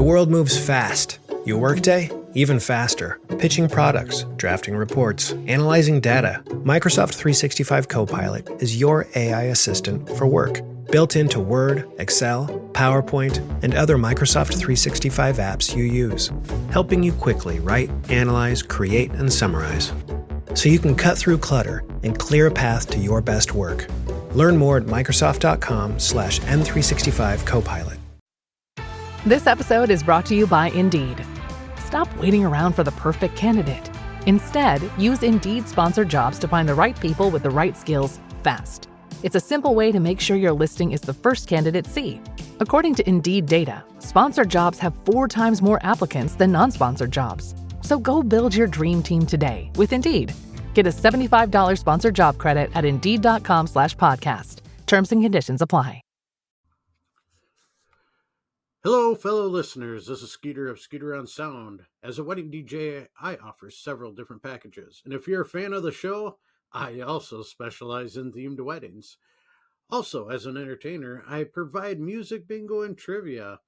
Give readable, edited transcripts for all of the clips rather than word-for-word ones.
world moves fast. Your workday, even faster. Pitching products, drafting reports, analyzing data. Microsoft 365 Copilot is your AI assistant for work. Built into Word, Excel, PowerPoint, and other Microsoft 365 apps you use. Helping you quickly write, analyze, create, and summarize. So you can cut through clutter and clear a path to your best work. Learn more at Microsoft.com/M365 Copilot. This episode is brought to you by Indeed. Stop waiting around for the perfect candidate. Instead, use Indeed sponsored jobs to find the right people with the right skills fast. It's a simple way to make sure your listing is the first candidates see. According to Indeed data, sponsored jobs have 4 times more applicants than non-sponsored jobs. So go build your dream team today with Indeed. Get a $75 sponsored job credit at Indeed.com/podcast. Terms and conditions apply. Hello, fellow listeners. This is Skeeter of Skeeter on Sound. As a wedding DJ, I offer several different packages. And if you're a fan of the show, I also specialize in themed weddings. Also, as an entertainer, I provide music, bingo, and trivia.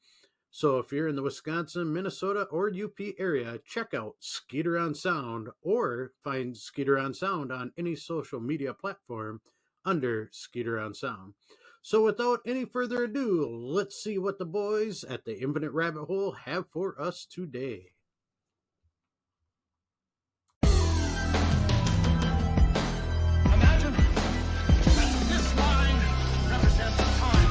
So if you're in the Wisconsin, Minnesota, or UP area, check out Skeeter on Sound or find Skeeter on Sound on any social media platform under Skeeter on Sound. So without any further ado, let's see what the boys at the Infinite Rabbit Hole have for us today. Imagine that this line represents time.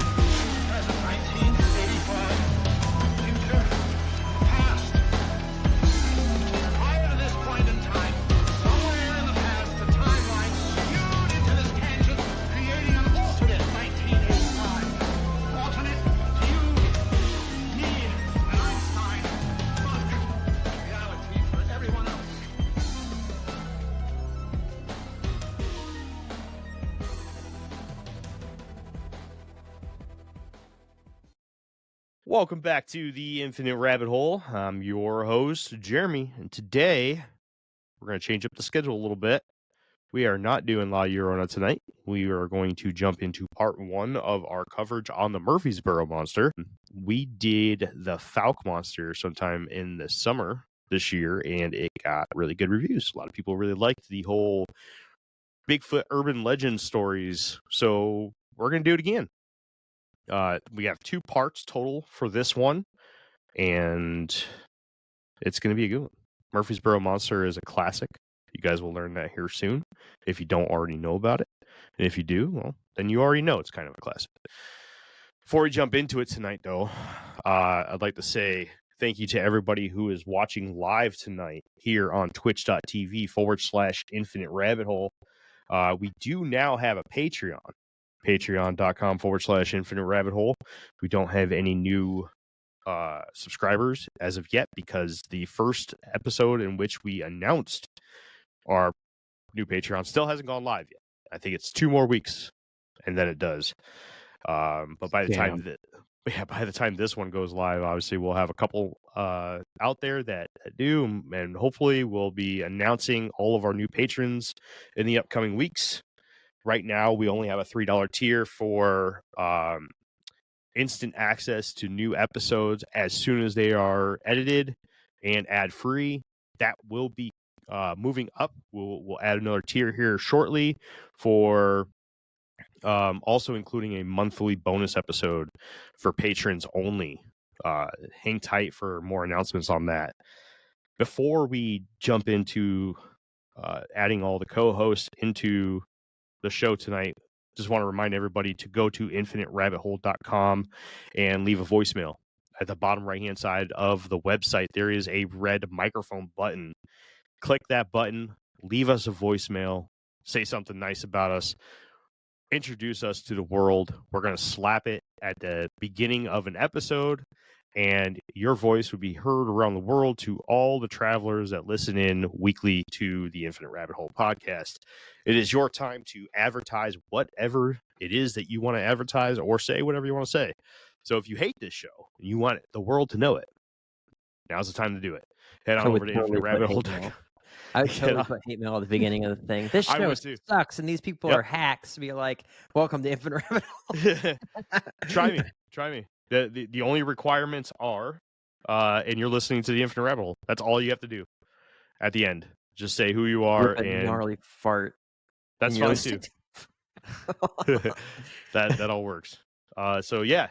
Present 1985. Future. Past. Prior to this point in time, somewhere in the past, the timeline skewed into this tangent, creating an alternate 1985. Alternate to you, me, and Einstein. But reality for everyone else. Welcome back to the Infinite Rabbit Hole. I'm your host, Jeremy, and today we're going to change up the schedule a little bit. We are not doing La Llorona tonight. We are going to jump into part 1 of our coverage on the Murphysboro Monster. We did the Falk Monster sometime in the summer this year, and it got really good reviews. A lot of people really liked the whole Bigfoot urban legend stories, so we're going to do it again. We have 2 parts total for this one, and it's going to be a good one. Murphysboro Monster is a classic. You guys will learn that here soon, if you don't already know about it. And if you do, well, then you already know it's kind of a classic. Before we jump into it tonight, though, I'd like to say thank you to everybody who is watching live tonight here on twitch.tv/Infinite Rabbit Hole. We do now have a Patreon. Patreon.com/Infinite Rabbit Hole. We don't have any new subscribers as of yet because the first episode in which we announced our new Patreon still hasn't gone live yet. I think it's 2 more weeks and then it does. But by the time this one goes live, obviously we'll have a couple out there that do, and hopefully we'll be announcing all of our new patrons in the upcoming weeks. Right now, we only have a $3 tier for instant access to new episodes as soon as they are edited and ad-free. That will be moving up. We'll add another tier here shortly for also including a monthly bonus episode for patrons only. Hang tight for more announcements on that. Before we jump into adding all the co-hosts into the show tonight, just want to remind everybody to go to infiniterabbithole.com and leave a voicemail. At the bottom right hand side of the website, there is a red microphone button. Click that button, leave us a voicemail, say something nice about us, introduce us to the world. We're going to slap it at the beginning of an episode, and your voice would be heard around the world to all the travelers that listen in weekly to the Infinite Rabbit Hole podcast. It is your time to advertise whatever it is that you want to advertise or say whatever you want to say. So if you hate this show and you want the world to know it, now's the time to do it. Head on over to Infinite Rabbit Hole. I would totally put hate mail at the beginning of the thing. This show sucks, and these people are hacks. Be like, welcome to Infinite Rabbit Hole. Try me. The only requirements are and you're listening to the Infinite Rabbit Hole. That's all you have to do at the end. Just say who you are, Rip a and gnarly fart. that's fine too. that all works. So yeah,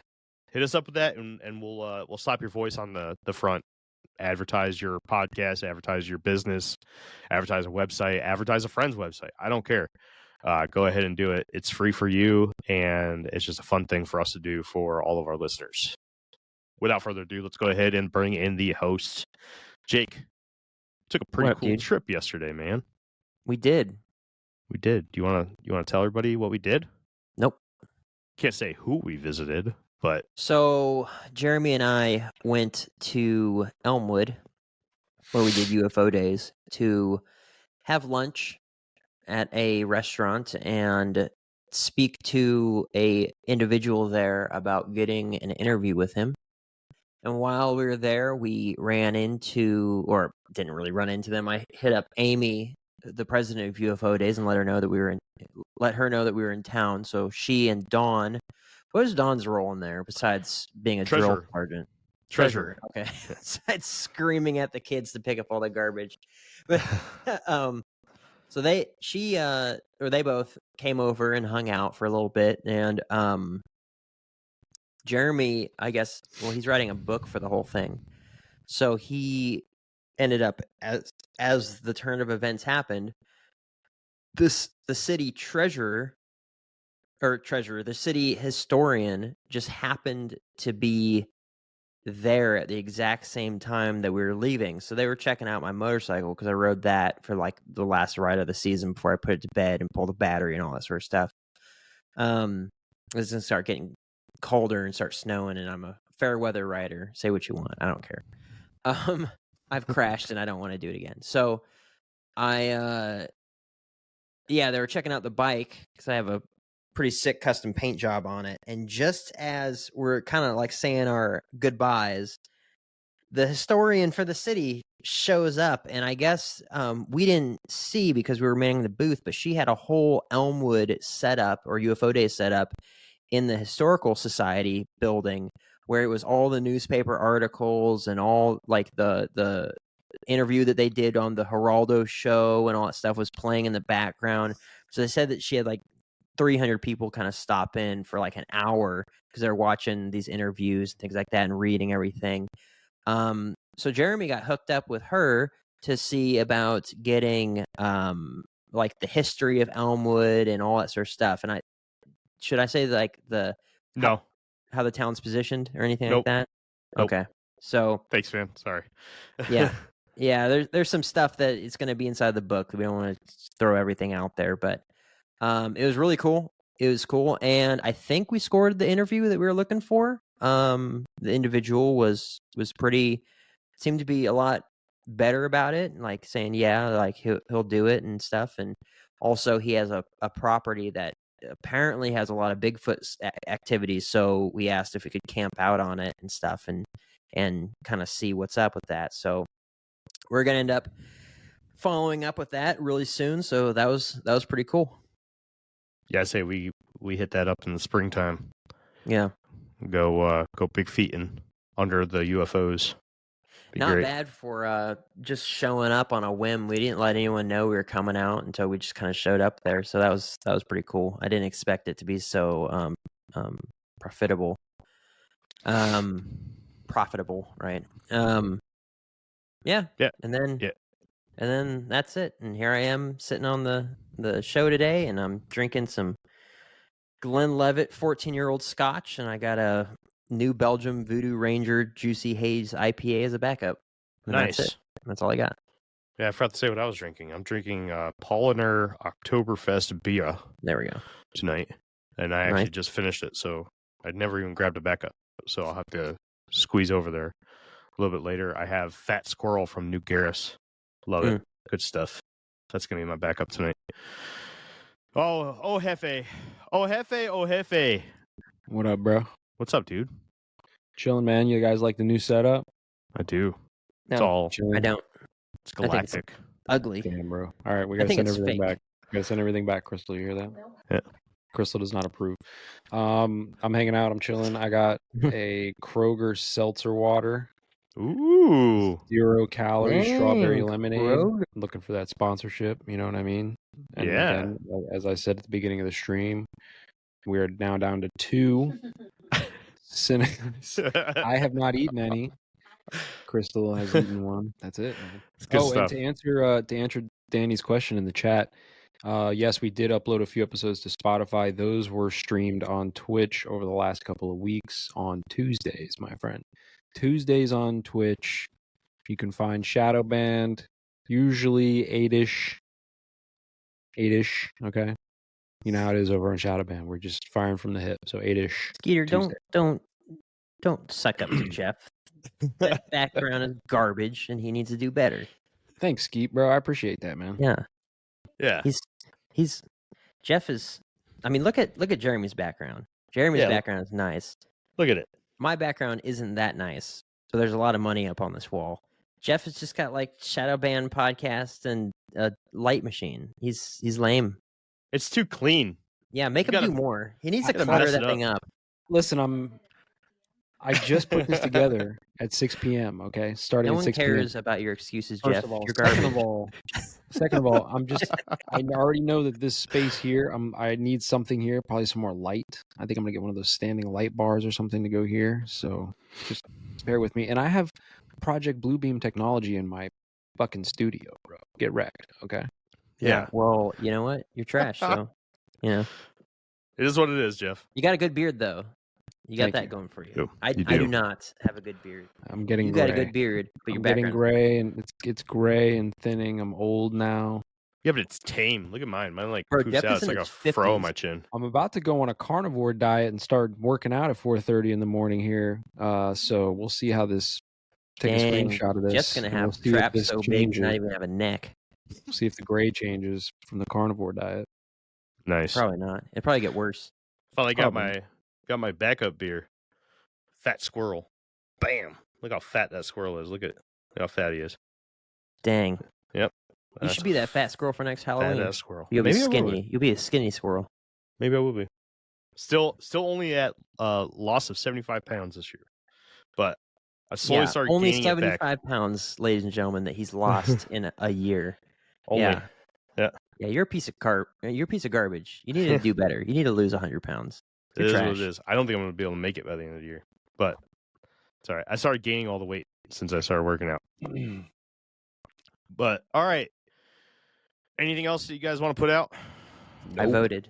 hit us up with that, and we'll slap your voice on the front. Advertise your podcast, advertise your business, advertise a website, advertise a friend's website. I don't care. Go ahead and do it. It's free for you, and it's just a fun thing for us to do for all of our listeners. Without further ado, let's go ahead and bring in the host. Jake, took a pretty cool trip yesterday, man. We did. Do you want to tell everybody what we did? Nope. Can't say who we visited, but so Jeremy and I went to Elmwood, where we did UFO days, to have lunch at a restaurant and speak to a individual there about getting an interview with him. And while we were there, we ran into, or didn't really run into them. I hit up Amy, the president of UFO Days, and let her know that we were in town. So she and Dawn, what is Dawn's role in there besides being a drill sergeant? Treasurer. Okay. Besides screaming at the kids to pick up all the garbage. But so they both came over and hung out for a little bit, and Jeremy, I guess, well, he's writing a book for the whole thing. So he ended up, as the turn of events happened, the city the city historian just happened to be there at the exact same time that we were leaving. So they were checking out my motorcycle because I rode that for like the last ride of the season before I put it to bed and pull the battery and all that sort of stuff. It's gonna start getting colder and start snowing, and I'm a fair weather rider. Say what you want, I don't care. I've crashed and I don't want to do it again. So they were checking out the bike because I have a pretty sick custom paint job on it. And just as we're kind of like saying our goodbyes, the historian for the city shows up, and I guess we didn't see because we were manning the booth, but she had a whole Elmwood setup, or UFO Day setup, in the Historical Society building, where it was all the newspaper articles and all like the interview that they did on the Geraldo show and all that stuff was playing in the background. So they said that she had like 300 people kind of stop in for like an hour because they're watching these interviews and things like that and reading everything. So Jeremy got hooked up with her to see about getting like the history of Elmwood and all that sort of stuff. And should I say like how the town's positioned or anything like that? Nope. Okay. So thanks, man. Sorry. Yeah. There's some stuff that it's going to be inside the book. We don't want to throw everything out there, but it was really cool. It was cool, and I think we scored the interview that we were looking for. The individual was pretty, seemed to be a lot better about it, like saying like he'll do it and stuff. And also he has a property that apparently has a lot of Bigfoot activities, so we asked if we could camp out on it and stuff and kind of see what's up with that. So we're gonna end up following up with that really soon. So that was pretty cool. Yeah, I say we hit that up in the springtime. Yeah, go big feeting under the UFOs. Not great. Bad for just showing up on a whim. We didn't let anyone know we were coming out until we just kind of showed up there. So that was pretty cool. I didn't expect it to be so profitable. Profitable, right? Yeah. And then that's it. And here I am sitting on the show today, and I'm drinking some Glenlivet 14-year-old scotch, and I got a New Belgium Voodoo Ranger Juicy Haze IPA as a backup. And nice. That's all I got. Yeah, I forgot to say what I was drinking. I'm drinking Polliner Oktoberfest beer. There we go. Tonight. And I actually just finished it, so I'd never even grabbed a backup. So I'll have to squeeze over there a little bit later. I have Fat Squirrel from New Garris. Love it. Good stuff. That's going to be my backup tonight. Oh, Jefe. Oh, Jefe. Oh, Jefe. What up, bro? What's up, dude? Chilling, man. You guys like the new setup? I do. No, it's all chilling. I don't. It's galactic. It's ugly. Damn, bro. All right, we got to send everything back. We got to send everything back, Crystal. You hear that? Yeah. Crystal does not approve. I'm hanging out. I'm chilling. I got a Kroger seltzer water Ooh. 0 calorie strawberry Dang, lemonade. bro. Looking for that sponsorship. You know what I mean? And Yeah. again, as I said at the beginning of the stream, we are now down to 2 cinnamons. I have not eaten any. Crystal has eaten one. That's it, man. It's good stuff. And to answer Danny's question in the chat, yes, we did upload a few episodes to Spotify. Those were streamed on Twitch over the last couple of weeks on Tuesdays, my friend. Tuesdays on Twitch. You can find Shadow Band, usually 8-ish. 8-ish, okay? You know how it is over on Shadow Band. We're just firing from the hip, so 8-ish. Skeeter, Tuesday. don't suck up to Jeff. That background is garbage, and he needs to do better. Thanks, Skeet, bro. I appreciate that, man. Yeah. Yeah. He's Jeff is. I mean, look at Jeremy's background. Jeremy's background is nice. Look at it. My background isn't that nice, so there's a lot of money up on this wall. Jeff has just got like Shadow Band podcast and a light machine. He's lame. It's too clean. Yeah, make him do more. He needs to gotta clutter mess that it thing up. Listen, I just put this together at 6 p.m., okay? Starting No at one 6 cares p.m. about your excuses, First Jeff. of all, You're garbage. second of all, I already know that this space here, I need something here, probably some more light. I think I'm going to get one of those standing light bars or something to go here. So just bear with me. And I have Project Bluebeam technology in my fucking studio, bro. Get wrecked, okay? Yeah. Well, you know what? You're trash, so, you know. It is what it is, Jeff. You got a good beard, though. You got Thank that you. going for you. You I do. do not have a good beard. I'm getting You gray. got a good beard, but your I'm getting background. gray, and it's gray and thinning. I'm old now. Yeah, but it's tame. Look at mine. Mine like Bro, poofs Jeff out. is It's in like a his fro on 50s. my chin. I'm about to go on a carnivore diet and start working out at 4:30 in the morning here. So we'll see how this. Take a Dang, screenshot of this. Jeff's gonna and have we'll see if traps this so big to not changes. even have a neck. See if the gray changes from the carnivore diet. Nice. Probably not. It'd probably get worse. Finally got Probably. my backup beer. Fat squirrel. Bam. Look how fat that squirrel is. Look how fat he is. Dang. Yep. You should be that fat squirrel for next Halloween. Fat ass squirrel. You'll be Maybe I will skinny. be. You'll be a skinny squirrel. Maybe I will be. Still only at loss of 75 pounds this year. But I slowly started only gaining it back. 75 pounds, ladies and gentlemen, that he's lost in a year. Only. Yeah, you're a piece of You're a piece of garbage. You need to do better. You need to lose 100 pounds. It You're is trash. what it is. I don't think I'm going to be able to make it by the end of the year. But it's all right. I started gaining all the weight since I started working out. But all right. Anything else that you guys want to put out? I voted.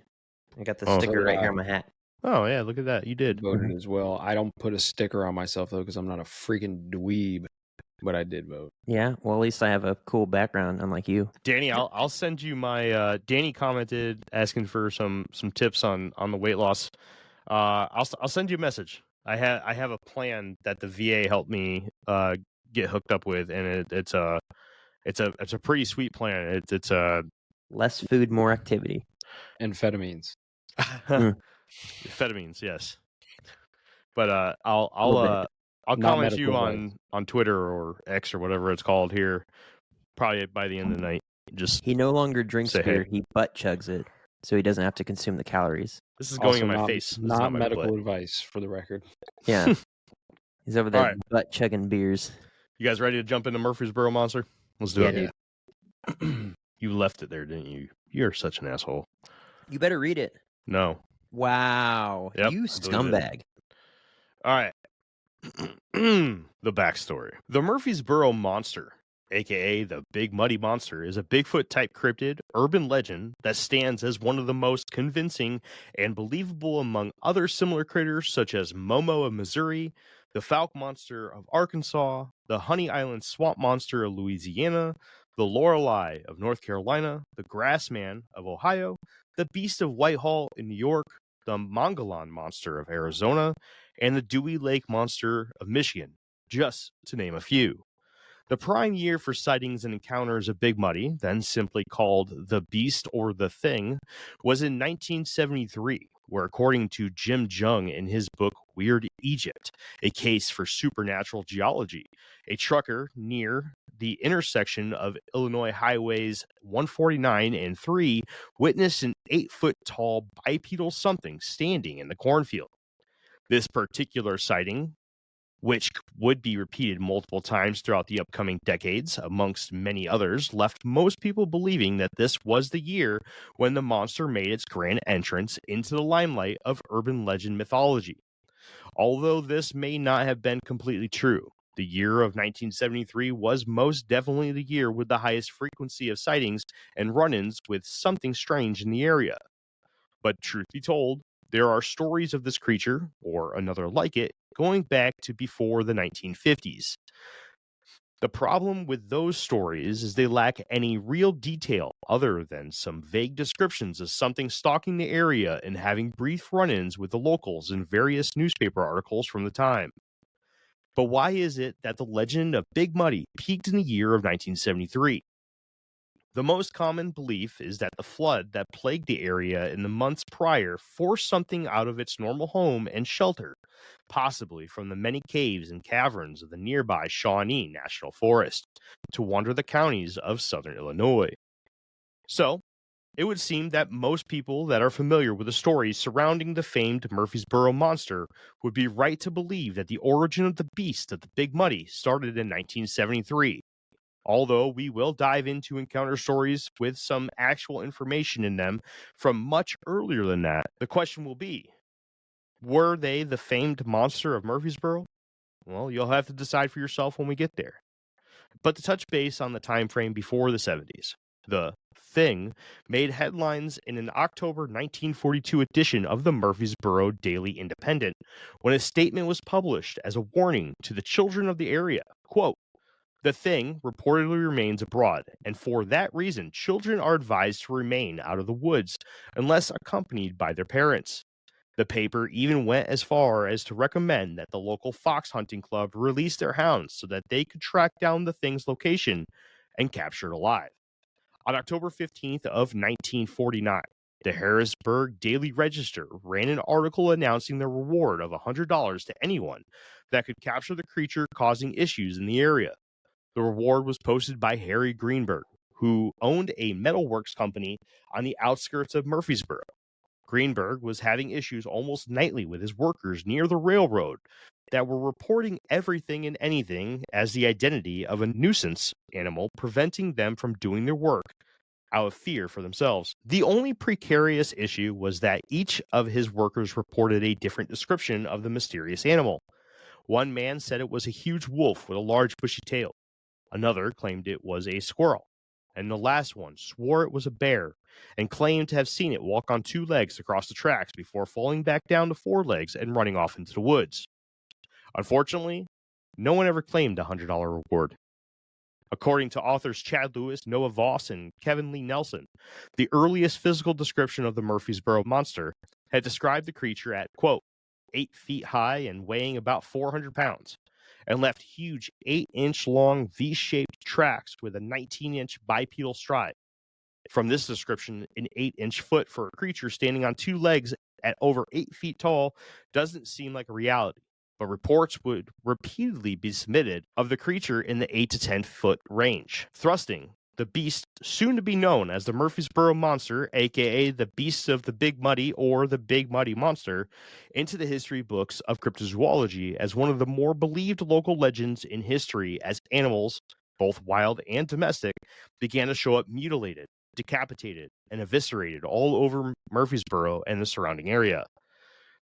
I got the sticker right here on my hat. Oh, yeah. Look at that. You did. Voted as well. I don't put a sticker on myself, though, because I'm not a freaking dweeb. But I did vote. Yeah, well, at least I have a cool background, unlike you. Danny, I'll send you my. Danny commented asking for some tips on the weight loss. I'll send you a message. I have a plan that the VA helped me get hooked up with, and it's a pretty sweet plan. It's a less food, more activity. Amphetamines. Amphetamines, yes. But I'll comment you on Twitter or X or whatever it's called here, probably by the end of the night. Just he no longer drinks beer; hey. he butt chugs it, so he doesn't have to consume the calories. This is going Also in my face. This not my medical butt. advice, for the record. Yeah, he's over there All right. butt chugging beers. You guys ready to jump into Murphysboro Monster? Let's do it. Dude. You left it there, didn't you? You're such an asshole. You better read it. No. Wow, Yep, you I believe it. scumbag. All right. The backstory. The Murphysboro Monster, aka the Big Muddy Monster, is a Bigfoot-type cryptid urban legend that stands as one of the most convincing and believable among other similar critters such as Momo of Missouri, the Fouke Monster of Arkansas, the Honey Island Swamp Monster of Louisiana, the Lorelei of North Carolina, the Grassman of Ohio, the Beast of Whitehall in New York, the Mogollon Monster of Arizona, and the Dewey Lake Monster of Michigan, just to name a few. The prime year for sightings and encounters of Big Muddy, then simply called the Beast or the Thing, was in 1973, where according to Jim Jung in his book Weird Egypt, a case for supernatural geology, a trucker near the intersection of Illinois Highways 149 and 3 witnessed an 8-foot-tall bipedal something standing in the cornfield. This particular sighting which would be repeated multiple times throughout the upcoming decades, amongst many others, left most people believing that this was the year when the monster made its grand entrance into the limelight of urban legend mythology. Although this may not have been completely true, the year of 1973 was most definitely the year with the highest frequency of sightings and run-ins with something strange in the area. But truth be told, there are stories of this creature, or another like it, going back to before the 1950s. The problem with those stories is they lack any real detail other than some vague descriptions of something stalking the area and having brief run-ins with the locals in various newspaper articles from the time. But why is it that the legend of Big Muddy peaked in the year of 1973? The most common belief is that the flood that plagued the area in the months prior forced something out of its normal home and shelter, possibly from the many caves and caverns of the nearby Shawnee National Forest, to wander the counties of southern Illinois. So, it would seem that most people that are familiar with the stories surrounding the famed Murphysboro Monster would be right to believe that the origin of the beast of the Big Muddy started in 1973. Although we will dive into encounter stories with some actual information in them from much earlier than that, the question will be, were they the famed monster of Murphysboro? Well, you'll have to decide for yourself when we get there. But to touch base on the time frame before the 70s, the Thing made headlines in an October 1942 edition of the Murphysboro Daily Independent when a statement was published as a warning to the children of the area. Quote, "The Thing reportedly remains abroad, and for that reason, children are advised to remain out of the woods unless accompanied by their parents." The paper even went as far as to recommend that the local fox hunting club release their hounds so that they could track down the Thing's location and capture it alive. On October 15th of 1949, the Harrisburg Daily Register ran an article announcing the reward of $100 to anyone that could capture the creature causing issues in the area. The reward was posted by Harry Greenberg, who owned a metalworks company on the outskirts of Murphysboro. Greenberg was having issues almost nightly with his workers near the railroad that were reporting everything and anything as the identity of a nuisance animal, preventing them from doing their work out of fear for themselves. The only precarious issue was that each of his workers reported a different description of the mysterious animal. One man said it was a huge wolf with a large bushy tail. Another claimed it was a squirrel. And the last one swore it was a bear and claimed to have seen it walk on two legs across the tracks before falling back down to four legs and running off into the woods. Unfortunately, no one ever claimed a $100 reward. According to authors Chad Lewis, Noah Voss, and Kevin Lee Nelson, the earliest physical description of the Murphysboro Monster had described the creature at, quote, 8 feet high and weighing about 400 pounds, and left huge 8-inch long V-shaped tracks with a 19-inch bipedal stride. From this description, an 8-inch foot for a creature standing on two legs at over 8 feet tall doesn't seem like a reality, but reports would repeatedly be submitted of the creature in the 8 to 10 foot range, thrusting the beast soon to be known as the Murphysboro Monster, aka the Beast of the Big Muddy or the Big Muddy Monster, into the history books of cryptozoology as one of the more believed local legends in history as animals, both wild and domestic, began to show up mutilated, decapitated, and eviscerated all over Murphysboro and the surrounding area.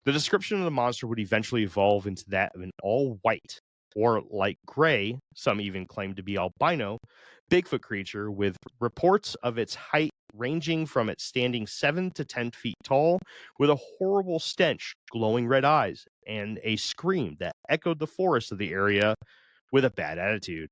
The description of the monster would eventually evolve into that of an all-white, or light gray, some even claim to be albino, Bigfoot creature with reports of its height ranging from it standing 7 to 10 feet tall with a horrible stench, glowing red eyes, and a scream that echoed the forest of the area with a bad attitude.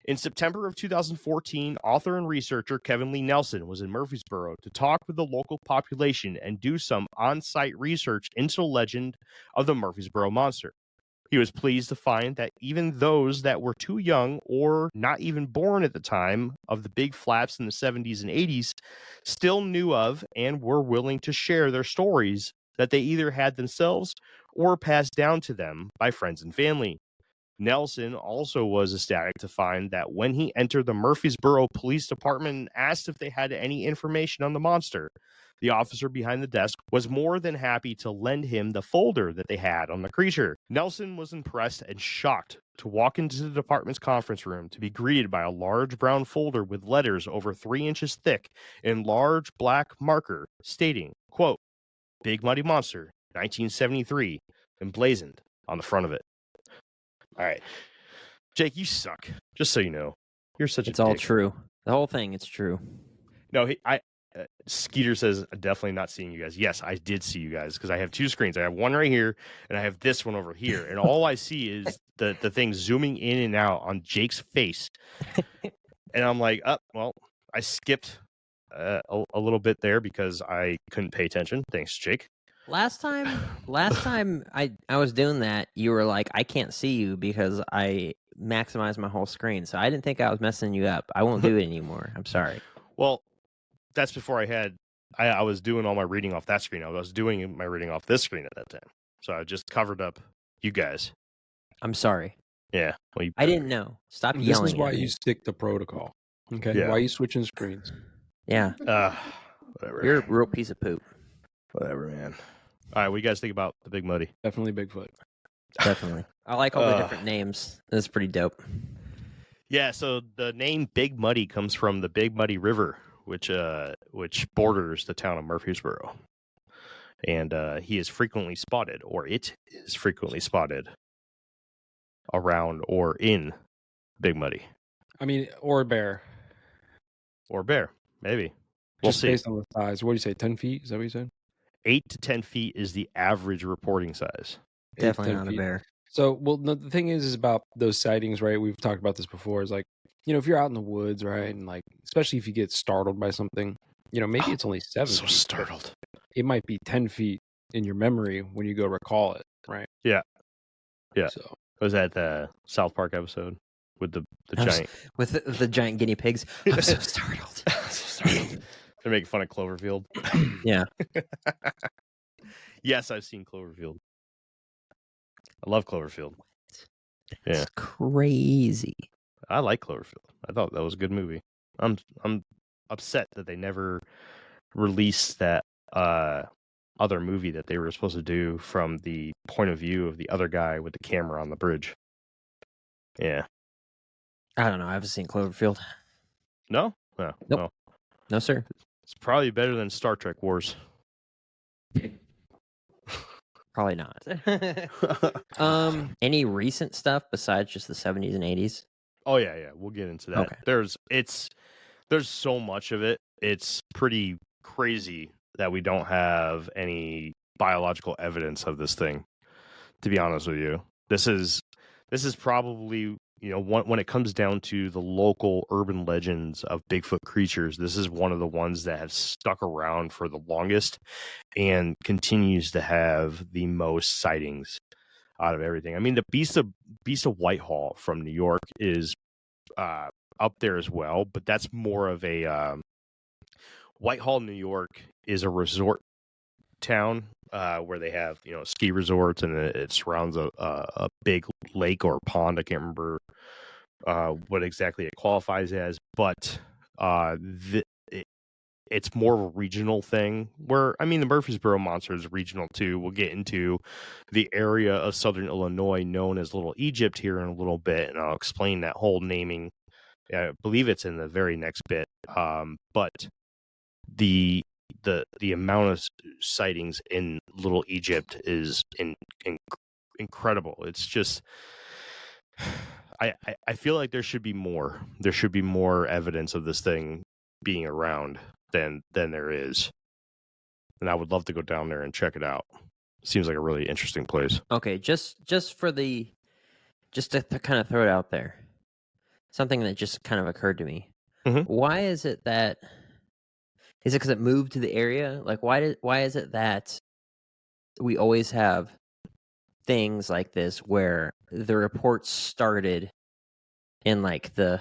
In September of 2014, author and researcher Kevin Lee Nelson was in Murphysboro to talk with the local population and do some on-site research into the legend of the Murphysboro Monster. He was pleased to find that even those that were too young or not even born at the time of the big flaps in the 70s and 80s still knew of and were willing to share their stories that they either had themselves or passed down to them by friends and family. Nelson also was ecstatic to find that when he entered the Murphysboro Police Department and asked if they had any information on the monster, the officer behind the desk was more than happy to lend him the folder that they had on the creature. Nelson was impressed and shocked to walk into the department's conference room to be greeted by a large brown folder with letters over 3 inches thick in large black marker stating, quote, Big Muddy Monster, 1973, emblazoned on the front of it. All right. Jake, you suck. Just so you know. You're such It's a all dick. true. The whole thing, it's true. No, Skeeter says, definitely not seeing you guys. Yes, I did see you guys because I have 2 screens. I have one right here and I have this one over here. And all I see is the thing zooming in and out on Jake's face. And I'm like, well, I skipped a little bit there because I couldn't pay attention. Thanks, Jake. Last time I was doing that, you were like, I can't see you because I maximized my whole screen. So I didn't think I was messing you up. I won't do it anymore. I'm sorry. Well, that's before I was doing all my reading off that screen. I was doing my reading off this screen at that time. So I just covered up you guys. I'm sorry. Yeah. Well, I didn't know. Stop This yelling is why at me. you stick to protocol. Okay. Yeah. Why you switching screens? Yeah. Whatever. You're a real piece of poop. Whatever, man. All right, what do you guys think about the Big Muddy? Definitely Bigfoot. Definitely. I like all the different names. That's pretty dope. Yeah, so the name Big Muddy comes from the Big Muddy River, which borders the town of Murphysboro. And he is frequently spotted, or it is frequently spotted around or in Big Muddy. I mean, or a bear. Or bear, maybe. We'll Just see. based on the size. What do you say? 10 feet? Is that what you said? 8 to 10 feet is the average reporting size. 8 to Definitely 10 not a feet. bear. So, well, the thing is about those sightings, right? We've talked about this before. Is like, if you're out in the woods, right, and like, especially if you get startled by something, maybe it's only 7 So feet. startled. It might be 10 feet in your memory when you go recall it, right? Yeah. Yeah. So, Was that the South Park episode with the I'm giant? With the giant guinea pigs. I'm so startled. They're making fun of Cloverfield. Yeah. Yes, I've seen Cloverfield. I love Cloverfield. It's Yeah. crazy. I like Cloverfield. I thought that was a good movie. I'm upset that they never released that other movie that they were supposed to do from the point of view of the other guy with the camera on the bridge. Yeah. I don't know. I haven't seen Cloverfield. No? No. Nope. Well, No, sir. it's probably better than Star Trek Wars. Probably not. Any recent stuff besides just the 70s and 80s? Oh yeah. We'll get into that. Okay. There's so much of it. It's pretty crazy that we don't have any biological evidence of this thing. To be honest with you, this is probably, when it comes down to the local urban legends of Bigfoot creatures, this is one of the ones that have stuck around for the longest and continues to have the most sightings out of everything. I mean, the Beast of Whitehall from New York is up there as well, but that's more of a Whitehall, New York is a resort town where they have ski resorts, and it surrounds a big lake or pond. I can't remember what exactly it qualifies as, but it's more of a regional thing. Where the Murphysboro Monster is regional too. We'll get into the area of southern Illinois known as Little Egypt here in a little bit, and I'll explain that whole naming. I believe it's in the very next bit, but the amount of sightings in Little Egypt is incredible. It's just, I feel like there should be more. There should be more evidence of this thing being around than there is, and I would love to go down there and check it out. Seems like a really interesting place. Okay, just to kind of throw it out there, something that just kind of occurred to me. Mhm. Why is it that? Is it because it moved to the area? Like, why is it that we always have things like this where the reports started in like the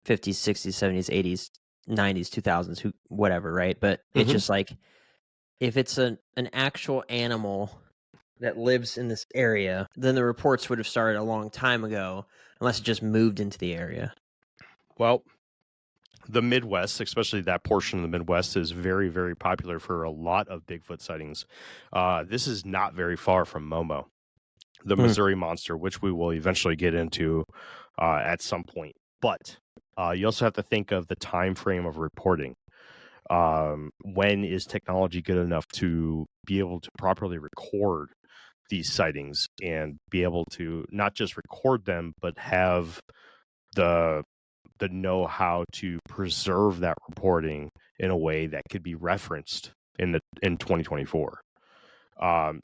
50s, 60s, 70s, 80s, 90s, 2000s, whatever, right? But it's just like, if it's an actual animal that lives in this area, then the reports would have started a long time ago, unless it just moved into the area. Well, the Midwest, especially that portion of the Midwest, is very, very popular for a lot of Bigfoot sightings. This is not very far from Momo, the Missouri Monster, which we will eventually get into at some point. But you also have to think of the time frame of reporting. When is technology good enough to be able to properly record these sightings and be able to not just record them, but have the know-how to preserve that reporting in a way that could be referenced in 2024.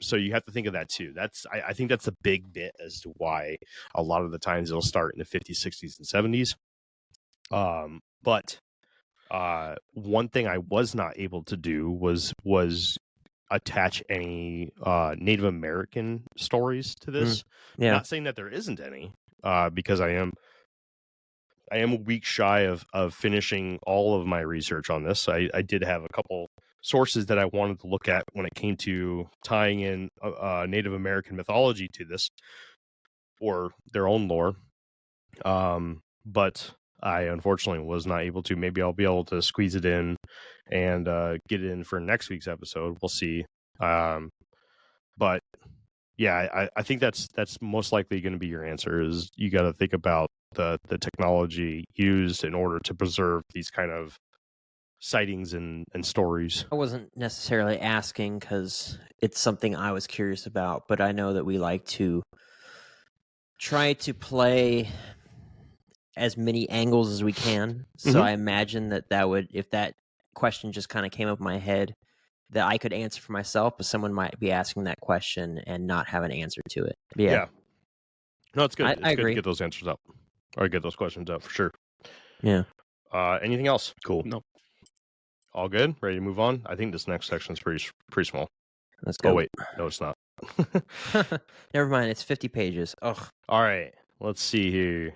So you have to think of that too. I think that's a big bit as to why a lot of the times it'll start in the 50s, 60s, and 70s. But one thing I was not able to do was attach any Native American stories to this. Yeah. Not saying that there isn't any, because I am a week shy of finishing all of my research on this. I did have a couple sources that I wanted to look at when it came to tying in Native American mythology to this, or their own lore. But I unfortunately was not able to. Maybe I'll be able to squeeze it in and get it in for next week's episode. We'll see. But yeah, I think that's most likely going to be your answer. Is you got to think about the technology used in order to preserve these kind of sightings and stories. I wasn't necessarily asking because it's something I was curious about, but I know that we like to try to play as many angles as we can. So I imagine that would, if that question just kind of came up in my head, that I could answer for myself, but someone might be asking that question and not have an answer to it. Yeah. No, it's good. It's I good agree. to get those answers up, or get those questions up for sure. Yeah. Anything else? Cool. Nope. All good? Ready to move on? I think this next section is pretty small. Let's go. Oh, wait. No, it's not. Never mind. It's 50 pages. Ugh. All right. Let's see here.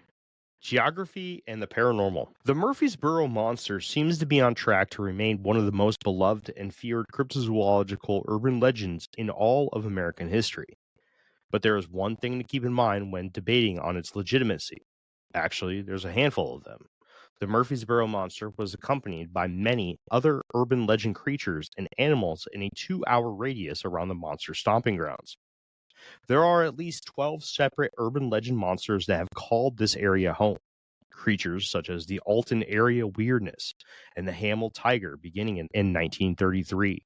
Geography and the paranormal. The Murphysboro Monster seems to be on track to remain one of the most beloved and feared cryptozoological urban legends in all of American history. But there is one thing to keep in mind when debating on its legitimacy. Actually, there's a handful of them. The Murphysboro Monster was accompanied by many other urban legend creatures and animals in a 2-hour radius around the monster's stomping grounds. There are at least 12 separate urban legend monsters that have called this area home. Creatures such as the Alton Area Weirdness and the Hamel Tiger beginning in 1933.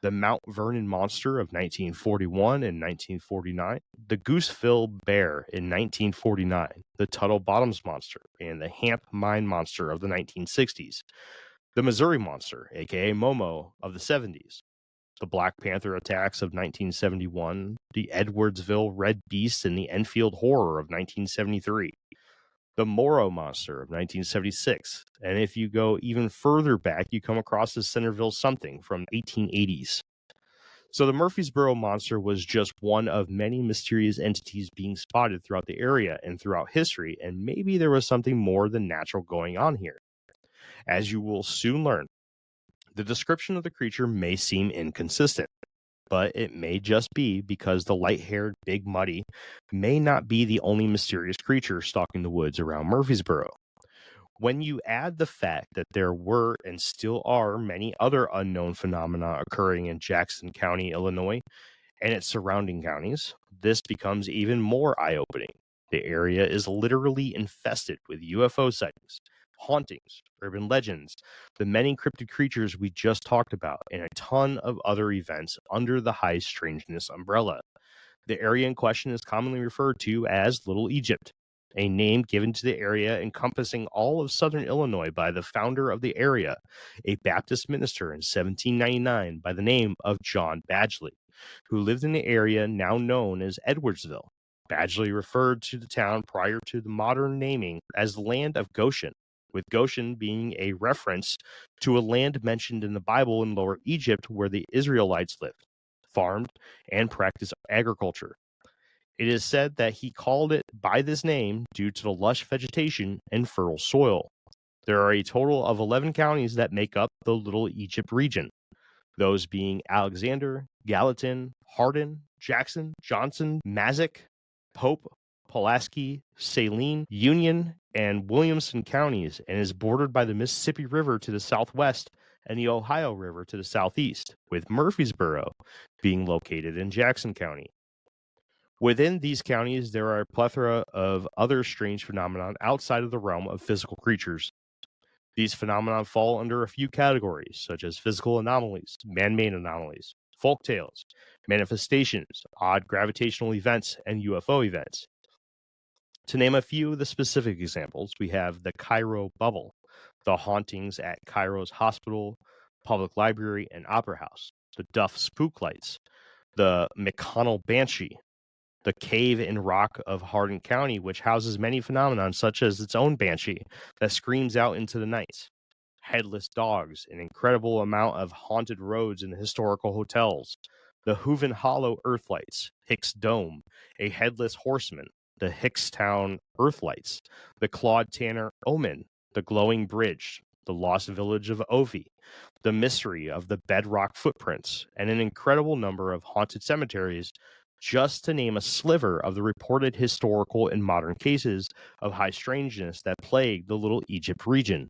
The Mount Vernon Monster of 1941 and 1949, the Gooseville Bear in 1949, the Tuttle Bottoms Monster, and the Hamp Mine Monster of the 1960s, the Missouri Monster, aka Momo, of the 70s, the Black Panther attacks of 1971, the Edwardsville Red Beast and the Enfield Horror of 1973, the Moro Monster of 1976, and if you go even further back, you come across the Centerville Something from 1880s. So the Murphysboro Monster was just one of many mysterious entities being spotted throughout the area and throughout history, and maybe there was something more than natural going on here. As you will soon learn, the description of the creature may seem inconsistent, but it may just be because the light-haired Big Muddy may not be the only mysterious creature stalking the woods around Murphysboro. When you add the fact that there were and still are many other unknown phenomena occurring in Jackson County, Illinois, and its surrounding counties, this becomes even more eye-opening. The area is literally infested with UFO sightings, hauntings, urban legends, the many cryptid creatures we just talked about, and a ton of other events under the high strangeness umbrella. The area in question is commonly referred to as Little Egypt, a name given to the area encompassing all of southern Illinois by the founder of the area, a Baptist minister in 1799 by the name of John Badgley, who lived in the area now known as Edwardsville. Badgley referred to the town prior to the modern naming as the land of Goshen, with Goshen being a reference to a land mentioned in the Bible in Lower Egypt where the Israelites lived, farmed, and practiced agriculture. It is said that he called it by this name due to the lush vegetation and fertile soil. There are a total of 11 counties that make up the Little Egypt region, those being Alexander, Gallatin, Hardin, Jackson, Johnson, Mazick, Pope, Pulaski, Saline, Union, and Williamson counties, and is bordered by the Mississippi River to the southwest and the Ohio River to the southeast, with Murphysboro being located in Jackson County. Within these counties, there are a plethora of other strange phenomena outside of the realm of physical creatures. These phenomena fall under a few categories, such as physical anomalies, man-made anomalies, folk tales, manifestations, odd gravitational events, and UFO events. To name a few of the specific examples, we have the Cairo Bubble, the hauntings at Cairo's hospital, public library, and opera house, the Duff Spook Lights, the McConnell Banshee, the cave in rock of Hardin County, which houses many phenomena such as its own banshee that screams out into the night, headless dogs, an incredible amount of haunted roads in historical hotels, the Hooven Hollow Earthlights, Hicks Dome, a headless horseman, the Hickstown Earthlights, the Claude Tanner Omen, the Glowing Bridge, the Lost Village of Ovi, the mystery of the bedrock footprints, and an incredible number of haunted cemeteries, just to name a sliver of the reported historical and modern cases of high strangeness that plague the Little Egypt region.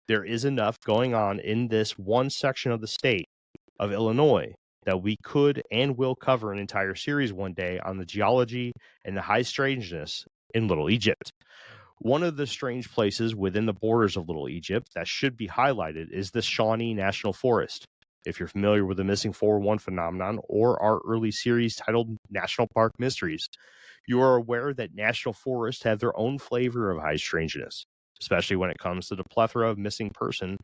There is enough going on in this one section of the state of Illinois that we could and will cover an entire series one day on the geology and the high strangeness in Little Egypt. One of the strange places within the borders of Little Egypt that should be highlighted is the Shawnee National Forest. If you're familiar with the Missing 411 phenomenon or our early series titled National Park Mysteries, you are aware that national forests have their own flavor of high strangeness, especially when it comes to the plethora of missing person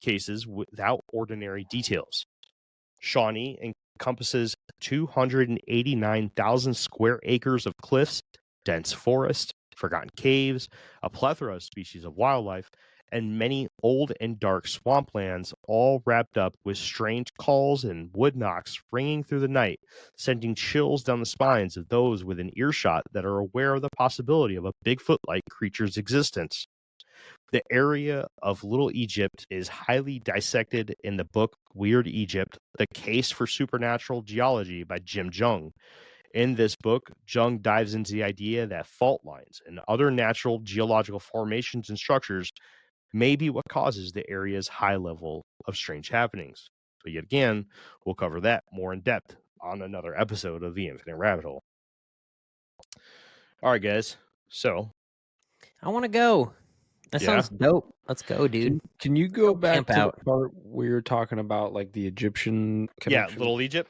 cases without ordinary details. Shawnee encompasses 289,000 square acres of cliffs, dense forest, forgotten caves, a plethora of species of wildlife, and many old and dark swamplands, all wrapped up with strange calls and wood knocks ringing through the night, sending chills down the spines of those within earshot that are aware of the possibility of a Bigfoot-like creature's existence. The area of Little Egypt is highly dissected in the book Weird Egypt, The Case for Supernatural Geology by Jim Jung. In this book, Jung dives into the idea that fault lines and other natural geological formations and structures may be what causes the area's high level of strange happenings. But yet again, we'll cover that more in depth on another episode of The Infinite Rabbit Hole. All right, guys. So I want to go. That sounds dope. Let's go, dude. Can you go back camp to out. the part where you're talking about like the Egyptian connection? Yeah, Little Egypt.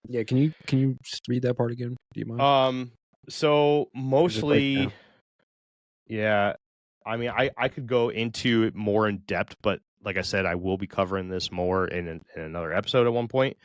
Yeah, can you just read that part again? Do you mind? So mostly, Like, yeah. I mean, I could go into it more in depth, but like I said, I will be covering this more in another episode at one point.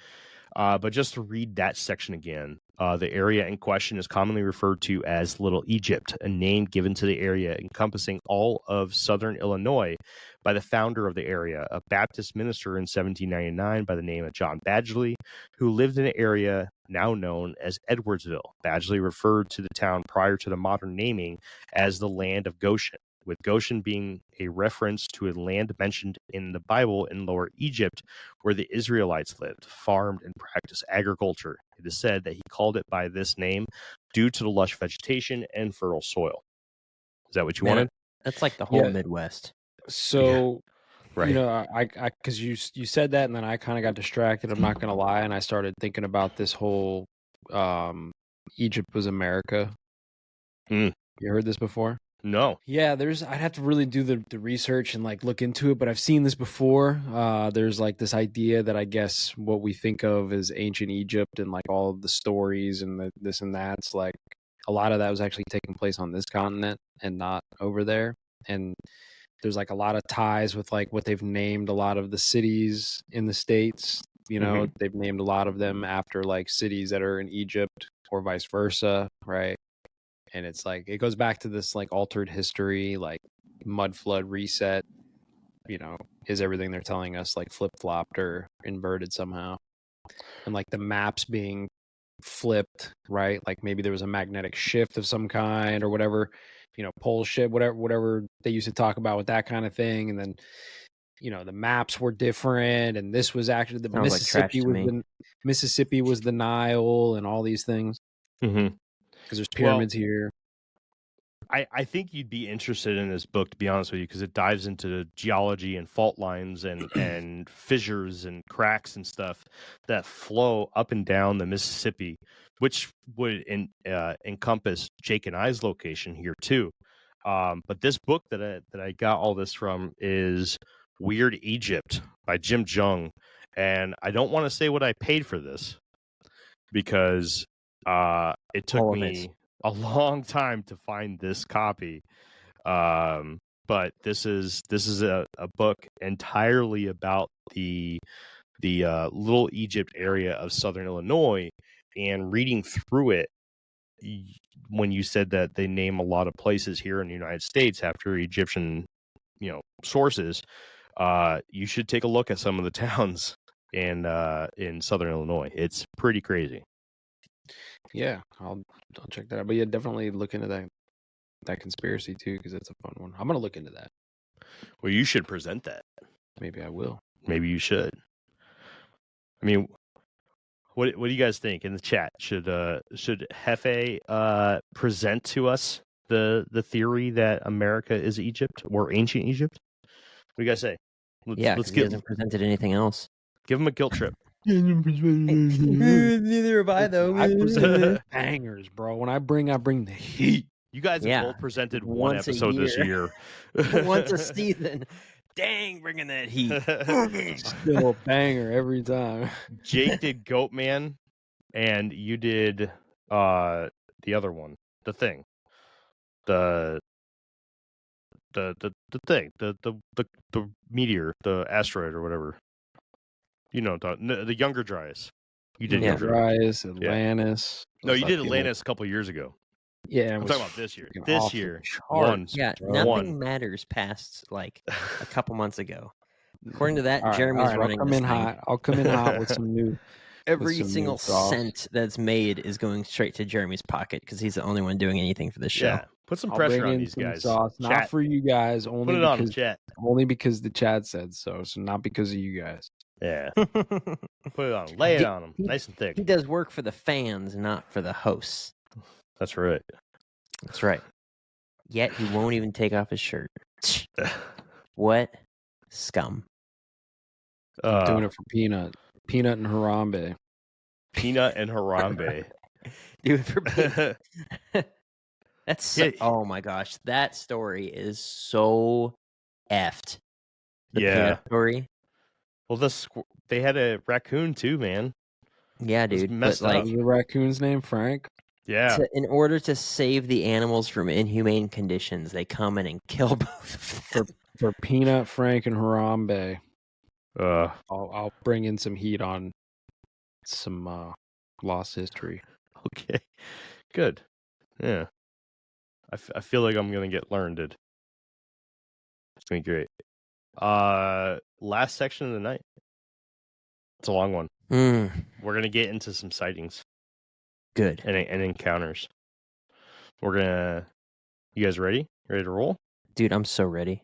But just to read that section again, the area in question is commonly referred to as Little Egypt, a name given to the area encompassing all of southern Illinois by the founder of the area, a Baptist minister in 1799 by the name of John Badgley, who lived in an area now known as Edwardsville. Badgley referred to the town prior to the modern naming as the land of Goshen, with Goshen being a reference to a land mentioned in the Bible in Lower Egypt where the Israelites lived, farmed, and practiced agriculture. It is said that he called it by this name due to the lush vegetation and fertile soil. Is that what you wanted? That's like the whole Yeah. Midwest. So, Right. you know, I because you said that, and then I kind of got distracted. I'm not gonna lie, and I started thinking about this whole Egypt was America. Mm. You heard this before? No. Yeah, I'd have to really do the research and like look into it, but I've seen this before. There's like this idea that I guess what we think of as ancient Egypt and like all of the stories and this and that's like a lot of that was actually taking place on this continent and not over there. And there's like a lot of ties with like what they've named a lot of the cities in the States. You know, they've named a lot of them after like cities that are in Egypt or vice versa, right? And it's like it goes back to this like altered history, like mud flood reset. You know, is everything they're telling us like flip flopped or inverted somehow? And like the maps being flipped, right? Like maybe there was a magnetic shift of some kind or whatever, you know, pole shift, whatever they used to talk about with that kind of thing. And then the maps were different, and this was actually the Sounds like trash Mississippi to was me. the Mississippi was the Nile, and all these things Mm-hmm. because there's pyramids here. I think you'd be interested in this book, to be honest with you, because it dives into geology and fault lines and fissures and cracks and stuff that flow up and down the Mississippi, which would encompass Jake and I's location here too. But this book that I got all this from is Weird Egypt by Jim Jung, and I don't want to say what I paid for this because it took All of me it. a long time to find this copy. But this is a book entirely about the Little Egypt area of southern Illinois, and reading through it, when you said that they name a lot of places here in the United States after Egyptian sources, you should take a look at some of the towns in southern Illinois. It's pretty crazy. Yeah, I'll check that out. But yeah, definitely look into that conspiracy too, because it's a fun one. I'm gonna look into that. Well, you should present that. Maybe I will. Maybe you should. I mean, what do you guys think in the chat? Should Hefe present to us the theory that America is Egypt or ancient Egypt? What do you guys say? Let's he hasn't presented anything else. Give him a guilt trip. Neither have I, though. I present bangers, bro. When I bring the heat. You guys have both presented one Once a episode this year. Once a season. Dang, bringing that heat. Still a banger every time. Jake did Goatman, and you did the other one, the thing, the thing, the meteor, the asteroid or whatever. The Younger Dryas. You did Younger Dryas, Atlantis. No, you did Atlantis a couple years ago. Yeah, I'm talking about this year. This year, nothing matters past like a couple months ago. According to that, Jeremy's running. I'll come in hot with some new. Every single cent that's made is going straight to Jeremy's pocket because he's the only one doing anything for this show. Yeah, put some pressure on these guys. Sauce, not for you guys, only put it because, on chat. Only because the chat said so. So not because of you guys. Yeah, put it on. Lay it on them, nice and thick. He does work for the fans, not for the hosts. That's right. That's right. Yet he won't even take off his shirt. What scum? Doing it for Peanut and Harambe. Peanut and Harambe. Do it for Peanut. That's so, oh my gosh, that story is so effed. The Peanut story. Well, they had a raccoon too, man. Yeah, dude. But like the raccoon's name, Frank. Yeah. In order to save the animals from inhumane conditions, they come in and kill both of them. For Peanut, Frank, and Harambe. I'll bring in some heat on some lost history. Okay. Good. Yeah. I feel like I'm gonna get learned. It's gonna be great. Last section of the night. It's a long one. We're gonna get into some sightings. Good. And encounters. You guys ready? Ready to roll? Dude, I'm so ready.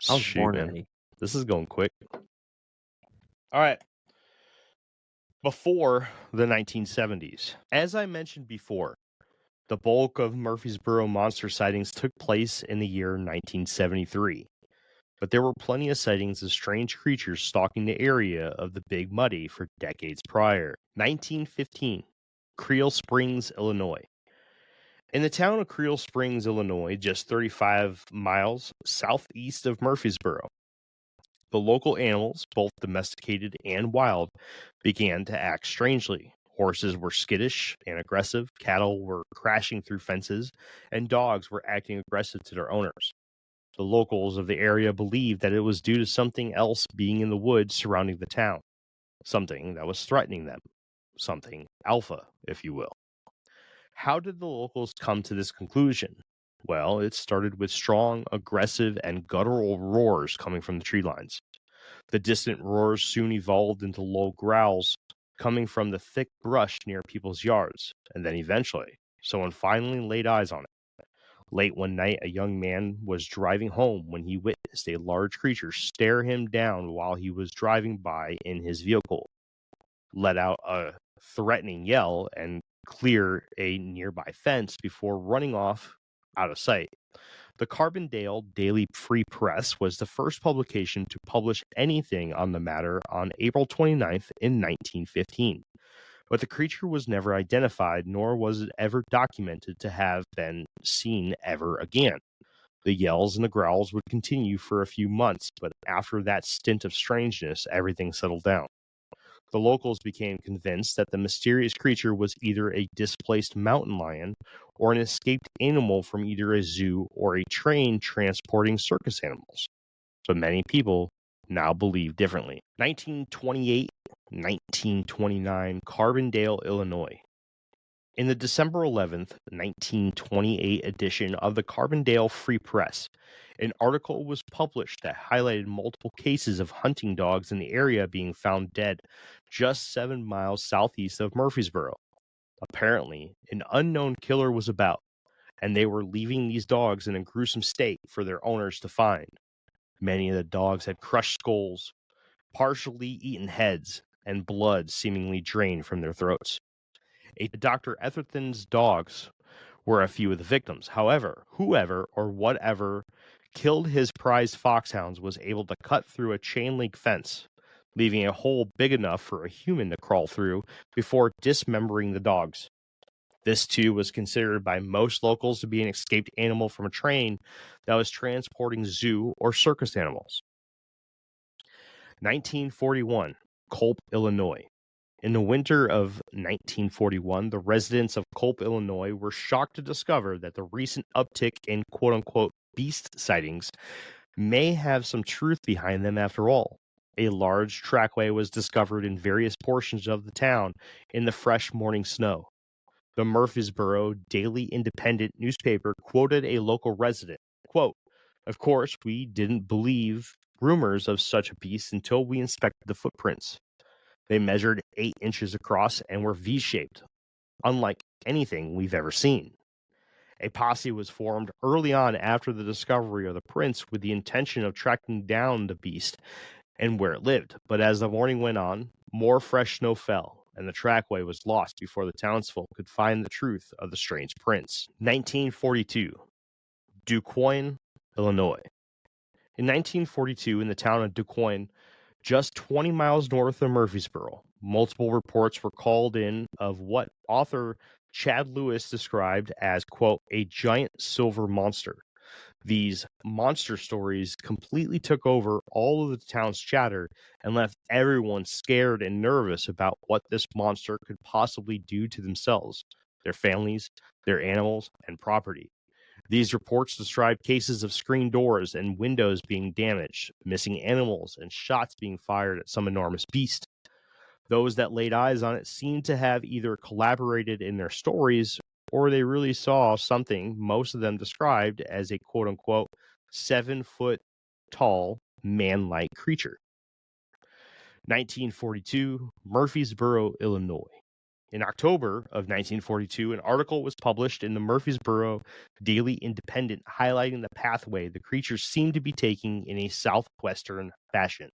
I was born ready. This is going quick. All right. Before the 1970s, as I mentioned before, the bulk of Murphysboro Monster sightings took place in the year 1973. But there were plenty of sightings of strange creatures stalking the area of the Big Muddy for decades prior. 1915, Creel Springs, Illinois. In the town of Creel Springs, Illinois, just 35 miles southeast of Murphysboro, the local animals, both domesticated and wild, began to act strangely. Horses were skittish and aggressive, cattle were crashing through fences, and dogs were acting aggressive to their owners. The locals of the area believed that it was due to something else being in the woods surrounding the town, something that was threatening them, something alpha, if you will. How did the locals come to this conclusion? Well, it started with strong, aggressive, and guttural roars coming from the tree lines. The distant roars soon evolved into low growls coming from the thick brush near people's yards, and then eventually, someone finally laid eyes on it. Late one night, a young man was driving home when he witnessed witnessed a large creature stare him down while he was driving by in his vehicle, let out a threatening yell, and clear a nearby fence before running off out of sight. The Carbondale Daily Free Press was the first publication to publish anything on the matter on April 29th in 1915. But the creature was never identified, nor was it ever documented to have been seen ever again. The yells and the growls would continue for a few months, but after that stint of strangeness, everything settled down. The locals became convinced that the mysterious creature was either a displaced mountain lion or an escaped animal from either a zoo or a train transporting circus animals. But many people now believe differently. 1928, 1929, Carbondale, Illinois. In the December 11th, 1928 edition of the Carbondale Free Press, an article was published that highlighted multiple cases of hunting dogs in the area being found dead just 7 miles southeast of Murphysboro. Apparently, an unknown killer was about, and they were leaving these dogs in a gruesome state for their owners to find. Many of the dogs had crushed skulls, partially eaten heads, and blood seemingly drained from their throats. Dr. Etherton's dogs were a few of the victims. However, whoever or whatever killed his prized foxhounds was able to cut through a chain link fence, leaving a hole big enough for a human to crawl through before dismembering the dogs. This, too, was considered by most locals to be an escaped animal from a train that was transporting zoo or circus animals. 1941, Culp, Illinois. In the winter of 1941, the residents of Culp, Illinois were shocked to discover that the recent uptick in quote-unquote beast sightings may have some truth behind them after all. A large trackway was discovered in various portions of the town in the fresh morning snow. The Murphysboro Daily Independent newspaper quoted a local resident, quote, "Of course, we didn't believe rumors of such a beast until we inspected the footprints. They measured 8 inches across and were V-shaped, unlike anything we've ever seen." A posse was formed early on after the discovery of the prints with the intention of tracking down the beast and where it lived. But as the morning went on, more fresh snow fell, and the trackway was lost before the townsfolk could find the truth of the strange prints. 1942, DuQuoin, Illinois. In 1942, in the town of DuQuoin, just 20 miles north of Murphysboro, multiple reports were called in of what author Chad Lewis described as, quote, "a giant silver monster." These monster stories completely took over all of the town's chatter and left everyone scared and nervous about what this monster could possibly do to themselves, their families, their animals, and property. These reports described cases of screen doors and windows being damaged, missing animals, and shots being fired at some enormous beast. Those that laid eyes on it seemed to have either collaborated in their stories or they really saw something most of them described as a quote-unquote 7-foot tall man-like creature. 1942, Murphysboro, Illinois. In October of 1942, an article was published in the Murphysboro Daily Independent highlighting the pathway the creatures seemed to be taking in a southwestern fashion.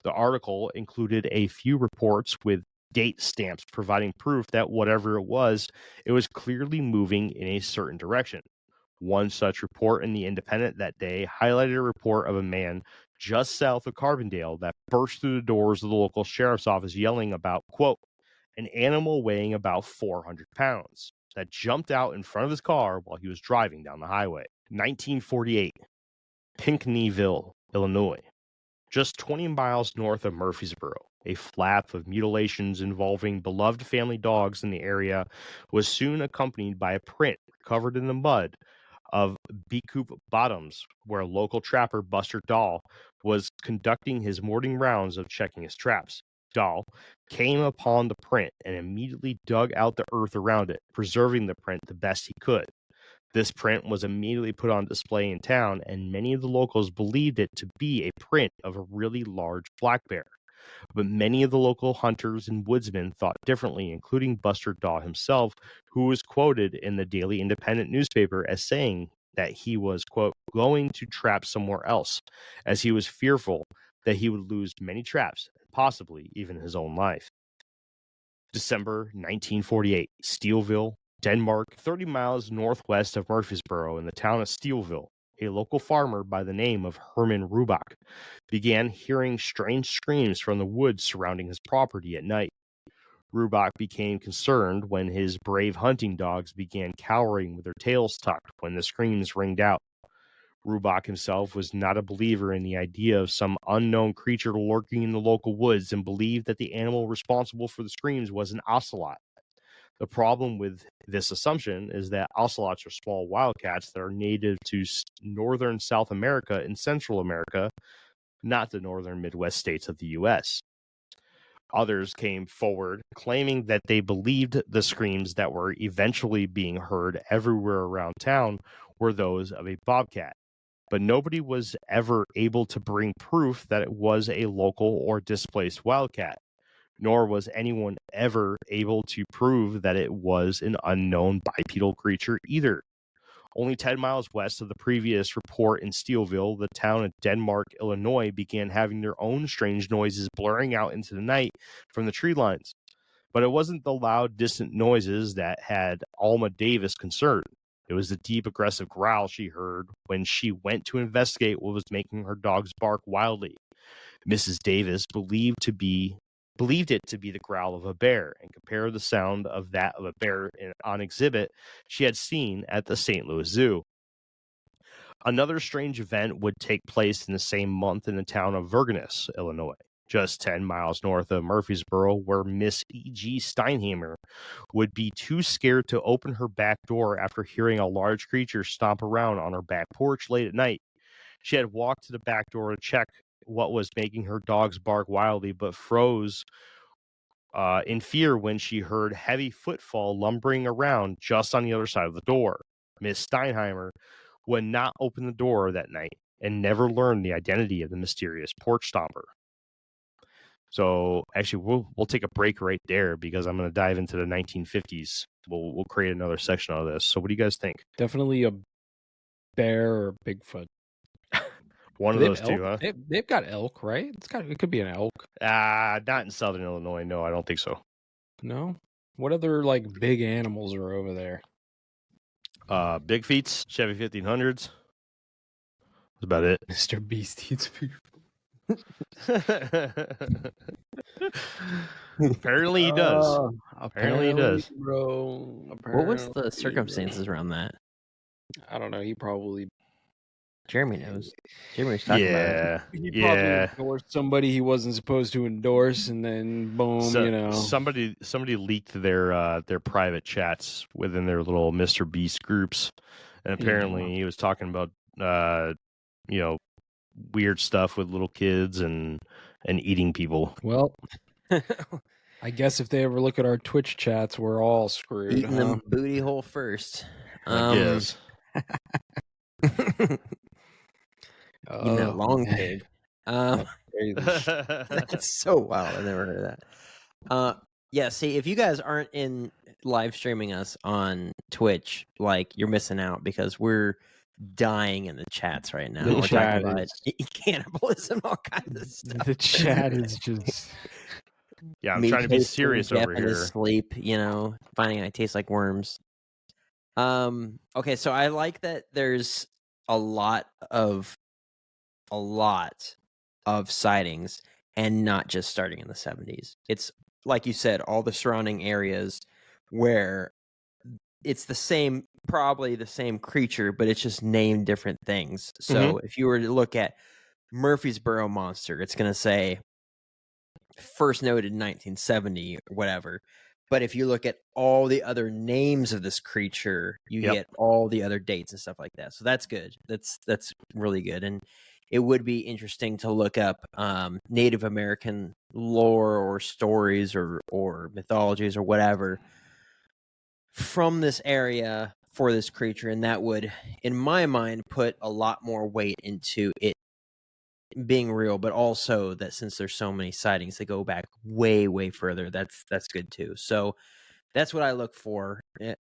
The article included a few reports with date stamps providing proof that whatever it was clearly moving in a certain direction. One such report in the Independent that day highlighted a report of a man just south of Carbondale that burst through the doors of the local sheriff's office yelling about, quote, "an animal weighing about 400 pounds that jumped out in front of his car while he was driving down the highway." 1948, Pinckneyville, Illinois. Just 20 miles north of Murphysboro, a flap of mutilations involving beloved family dogs in the area was soon accompanied by a print covered in the mud of Beacoop Bottoms, where local trapper Buster Dahl was conducting his morning rounds of checking his traps. Dahl came upon the print and immediately dug out the earth around it, preserving the print the best he could. This print was immediately put on display in town, and many of the locals believed it to be a print of a really large black bear. But many of the local hunters and woodsmen thought differently, including Buster Dahl himself, who was quoted in the Daily Independent newspaper as saying that he was, quote, going to trap somewhere else, as he was fearful that he would lose many traps, possibly even his own life. December 1948, Steelville, Denmark, 30 miles northwest of Murphysboro in the town of Steelville. A local farmer by the name of Herman Rubach began hearing strange screams from the woods surrounding his property at night. Rubach became concerned when his brave hunting dogs began cowering with their tails tucked when the screams ringed out. Rubach himself was not a believer in the idea of some unknown creature lurking in the local woods and believed that the animal responsible for the screams was an ocelot. The problem with this assumption is that ocelots are small wildcats that are native to northern South America and Central America, not the northern Midwest states of the U.S. Others came forward claiming that they believed the screams that were eventually being heard everywhere around town were those of a bobcat, but nobody was ever able to bring proof that it was a local or displaced wildcat, nor was anyone ever able to prove that it was an unknown bipedal creature either. Only 10 miles west of the previous report in Steelville, the town of Denmark, Illinois, began having their own strange noises blurring out into the night from the tree lines. But it wasn't the loud, distant noises that had Alma Davis concerned. It was the deep, aggressive growl she heard when she went to investigate what was making her dogs bark wildly. Mrs. Davis believed it to be the growl of a bear, and compared the sound of that of a bear on exhibit she had seen at the St. Louis Zoo. Another strange event would take place in the same month in the town of Vergennes, Illinois, just 10 miles north of Murphysboro, where Miss E.G. Steinheimer would be too scared to open her back door after hearing a large creature stomp around on her back porch late at night. She had walked to the back door to check what was making her dogs bark wildly, but froze in fear when she heard heavy footfall lumbering around just on the other side of the door. Miss Steinheimer would not open the door that night and never learned the identity of the mysterious porch stomper. So actually, we'll take a break right there because I'm going to dive into the 1950s. We'll create another section out of this. So what do you guys think? Definitely a bear or Bigfoot. One of those two, huh? They've got elk, right? It could be an elk. Not in Southern Illinois. No, I don't think so. No. What other like big animals are over there? Big Feets, Chevy 1500s. That's about it. Mr. Beast eats people. Apparently he does. Apparently he does. Bro. What was the circumstances around that? I don't know. He probably. Jeremy knows. Jeremy was talking about it. He probably endorsed somebody he wasn't supposed to endorse, and then boom, somebody leaked their private chats within their little Mr. Beast groups, and apparently he was talking about weird stuff with little kids and eating people. Well, I guess if they ever look at our Twitch chats, we're all screwed. Eating them booty hole first. Yes. Eating that long pig. That's so wild. I never heard of that. Yeah, see, if you guys aren't in live streaming us on Twitch, like, you're missing out because we're dying in the chats right now. We're talking about cannibalism, all kinds of stuff. The chat is just... Yeah, I'm trying to be serious over here. Sleep, finding I taste like worms. Okay, so I like that there's a lot of sightings, and not just starting in the 70s. It's like you said, all the surrounding areas where it's probably the same creature, but it's just named different things. So if you were to look at Murphysboro Monster, it's going to say first noted in 1970 or whatever. But if you look at all the other names of this creature, you get all the other dates and stuff like that. So that's good. That's really good. And it would be interesting to look up Native American lore or stories or mythologies or whatever from this area for this creature. And that would, in my mind, put a lot more weight into it being real, but also that since there's so many sightings that go back way, way further, that's good too. So that's what I look for.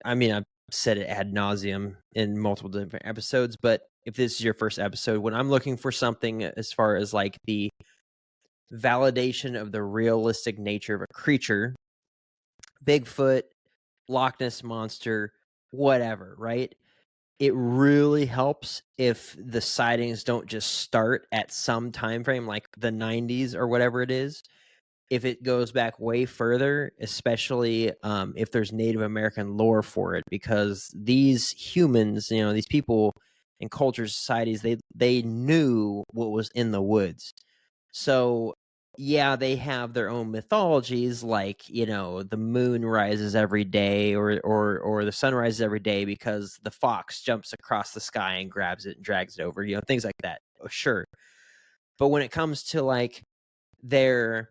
I mean, said it ad nauseum in multiple different episodes, but if this is your first episode, when I'm looking for something as far as like the validation of the realistic nature of a creature, Bigfoot, Loch Ness Monster, whatever, right? It really helps if the sightings don't just start at some time frame like the 90s or whatever it is. If it goes back way further, especially if there's Native American lore for it, because these humans, these people in cultures, societies, they knew what was in the woods. So yeah, they have their own mythologies, like the moon rises every day, or the sun rises every day because the fox jumps across the sky and grabs it and drags it over, things like that. Sure, but when it comes to like their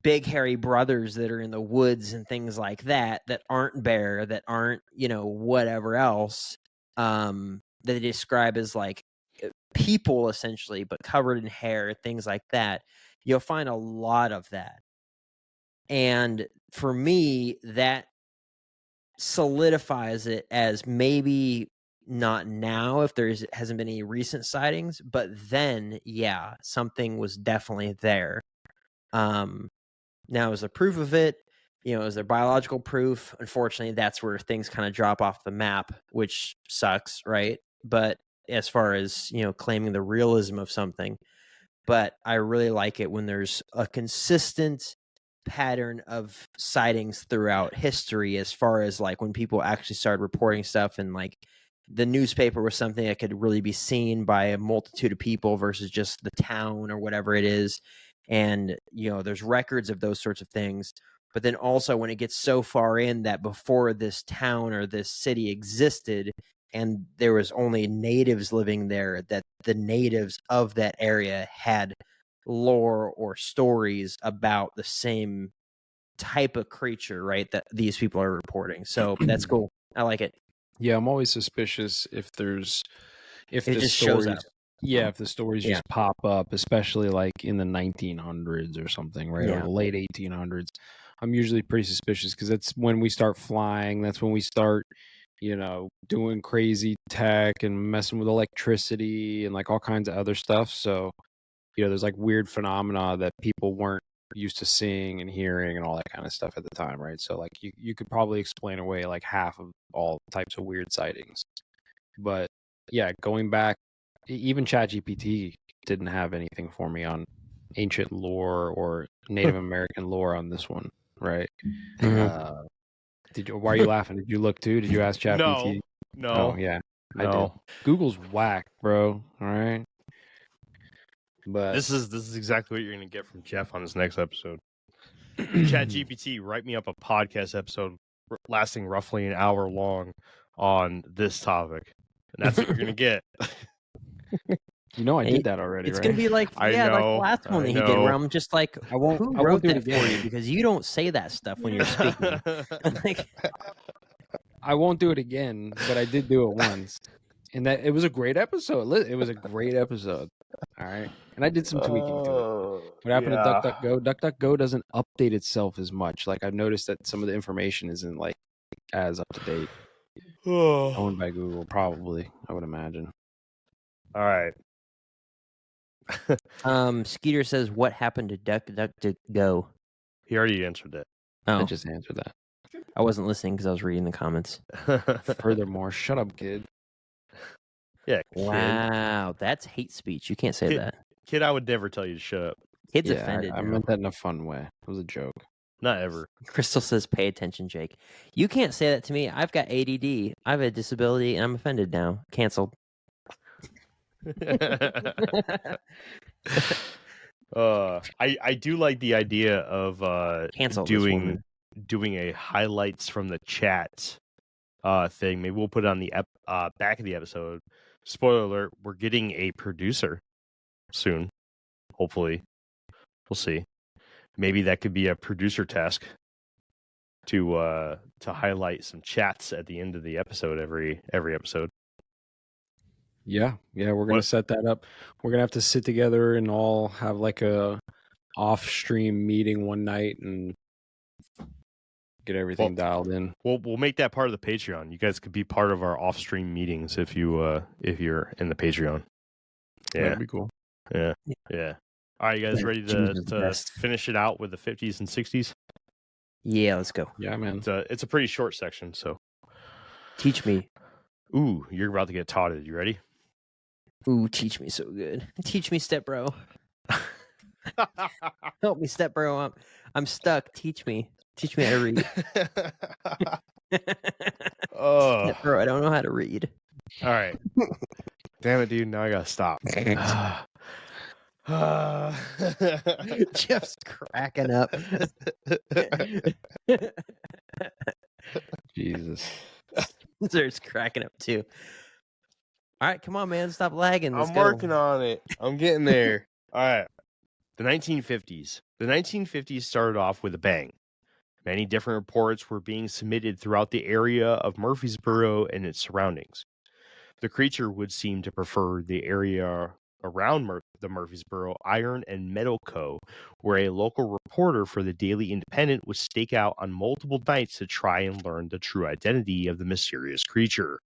big hairy brothers that are in the woods and things like that aren't bear, that aren't whatever else, that they describe as like people essentially, but covered in hair, things like that, you'll find a lot of that. And for me, that solidifies it as maybe not now if there hasn't been any recent sightings, but then yeah, something was definitely there. Now, is there proof of it? Is there biological proof? Unfortunately, that's where things kind of drop off the map, which sucks, right? But as far as, claiming the realism of something, but I really like it when there's a consistent pattern of sightings throughout history, as far as like when people actually started reporting stuff, and like the newspaper was something that could really be seen by a multitude of people versus just the town or whatever it is. And, there's records of those sorts of things. But then also when it gets so far in that before this town or this city existed and there was only natives living there, that the natives of that area had lore or stories about the same type of creature, right, that these people are reporting. So that's cool. I like it. Yeah, I'm always suspicious if It the just shows stories up. Yeah, if the stories Yeah. just pop up, especially like in the 1900s or something, right? Or Yeah. the late 1800s. I'm usually pretty suspicious because that's when we start flying. That's when we start, doing crazy tech and messing with electricity and like all kinds of other stuff. So, there's like weird phenomena that people weren't used to seeing and hearing and all that kind of stuff at the time, right? So like you could probably explain away like half of all types of weird sightings. But yeah, going back, even ChatGPT didn't have anything for me on ancient lore or Native American lore on this one, right? Mhm. Why are you laughing? Did you look too? Did you ask ChatGPT? No, Oh yeah, I did. no. Google's whack, bro. All right, but This is exactly what you're going to get from Jeff on his next episode. ChatGPT, write me up a podcast episode lasting roughly an hour long on this topic, and that's what you're going to get. I did that already. It's right? gonna be like I like the know, last one I that he did, where know. I'm just like, I won't wrote do it that for you? again. Because you don't say that stuff when you're speaking. Like, I won't do it again, but I did do it once, and that it was a great episode. It was a great episode. All right, and I did some tweaking to it. What happened to DuckDuckGo? DuckDuckGo doesn't update itself as much. Like I've noticed that some of the information isn't like as up to date. Owned by Google, probably. I would imagine. All right. Skeeter says, "What happened to DuckDuckGo?" He already answered it. I Oh, just answered that. I wasn't listening because I was reading the comments. Furthermore, shut up, kid. Yeah, kid. Wow, that's hate speech. You can't say Kid- that. Kid, I would never tell you to shut up. Kid's Yeah, offended. I now. meant that in a fun way. It was a joke. Not ever. Crystal says, "Pay attention, Jake. You can't say that to me. I've got ADD. I have a disability, and I'm offended now. Canceled." I do like the idea of Cancel this woman. doing a highlights from the chat thing. Maybe we'll put it on the back of the episode. Spoiler alert: we're getting a producer soon. Hopefully, we'll see. Maybe that could be a producer task to highlight some chats at the end of the episode every episode. Yeah, we're gonna set that up. We're gonna have to sit together and all have like a off-stream meeting one night and Get everything dialed in. We'll make that part of the Patreon. You guys could be part of our off-stream meetings if you're in the Patreon. Yeah, That'd be cool. yeah. All right, you guys ready Jews are the to best. finish it out with the 50s and 60s? Yeah, let's go. Yeah, man. It's a pretty short section, so. Teach me. Ooh, you're about to get taughted. You ready? Ooh, teach me so good. Teach me, step bro. Help me, step bro. I'm stuck. Teach me. Teach me how to read. Oh, Step bro, I don't know how to read. all right. Damn it, dude. Now I gotta stop. Jeff's cracking up. Jesus. There's cracking up too. All right, come on, man. Stop lagging. Let's I'm go. working on it. I'm getting there. All right. The 1950s. The 1950s started off with a bang. Many different reports were being submitted throughout the area of Murphysboro and its surroundings. The creature would seem to prefer the area around the Murphysboro Iron and Metal Co., where a local reporter for the Daily Independent would stake out on multiple nights to try and learn the true identity of the mysterious creature.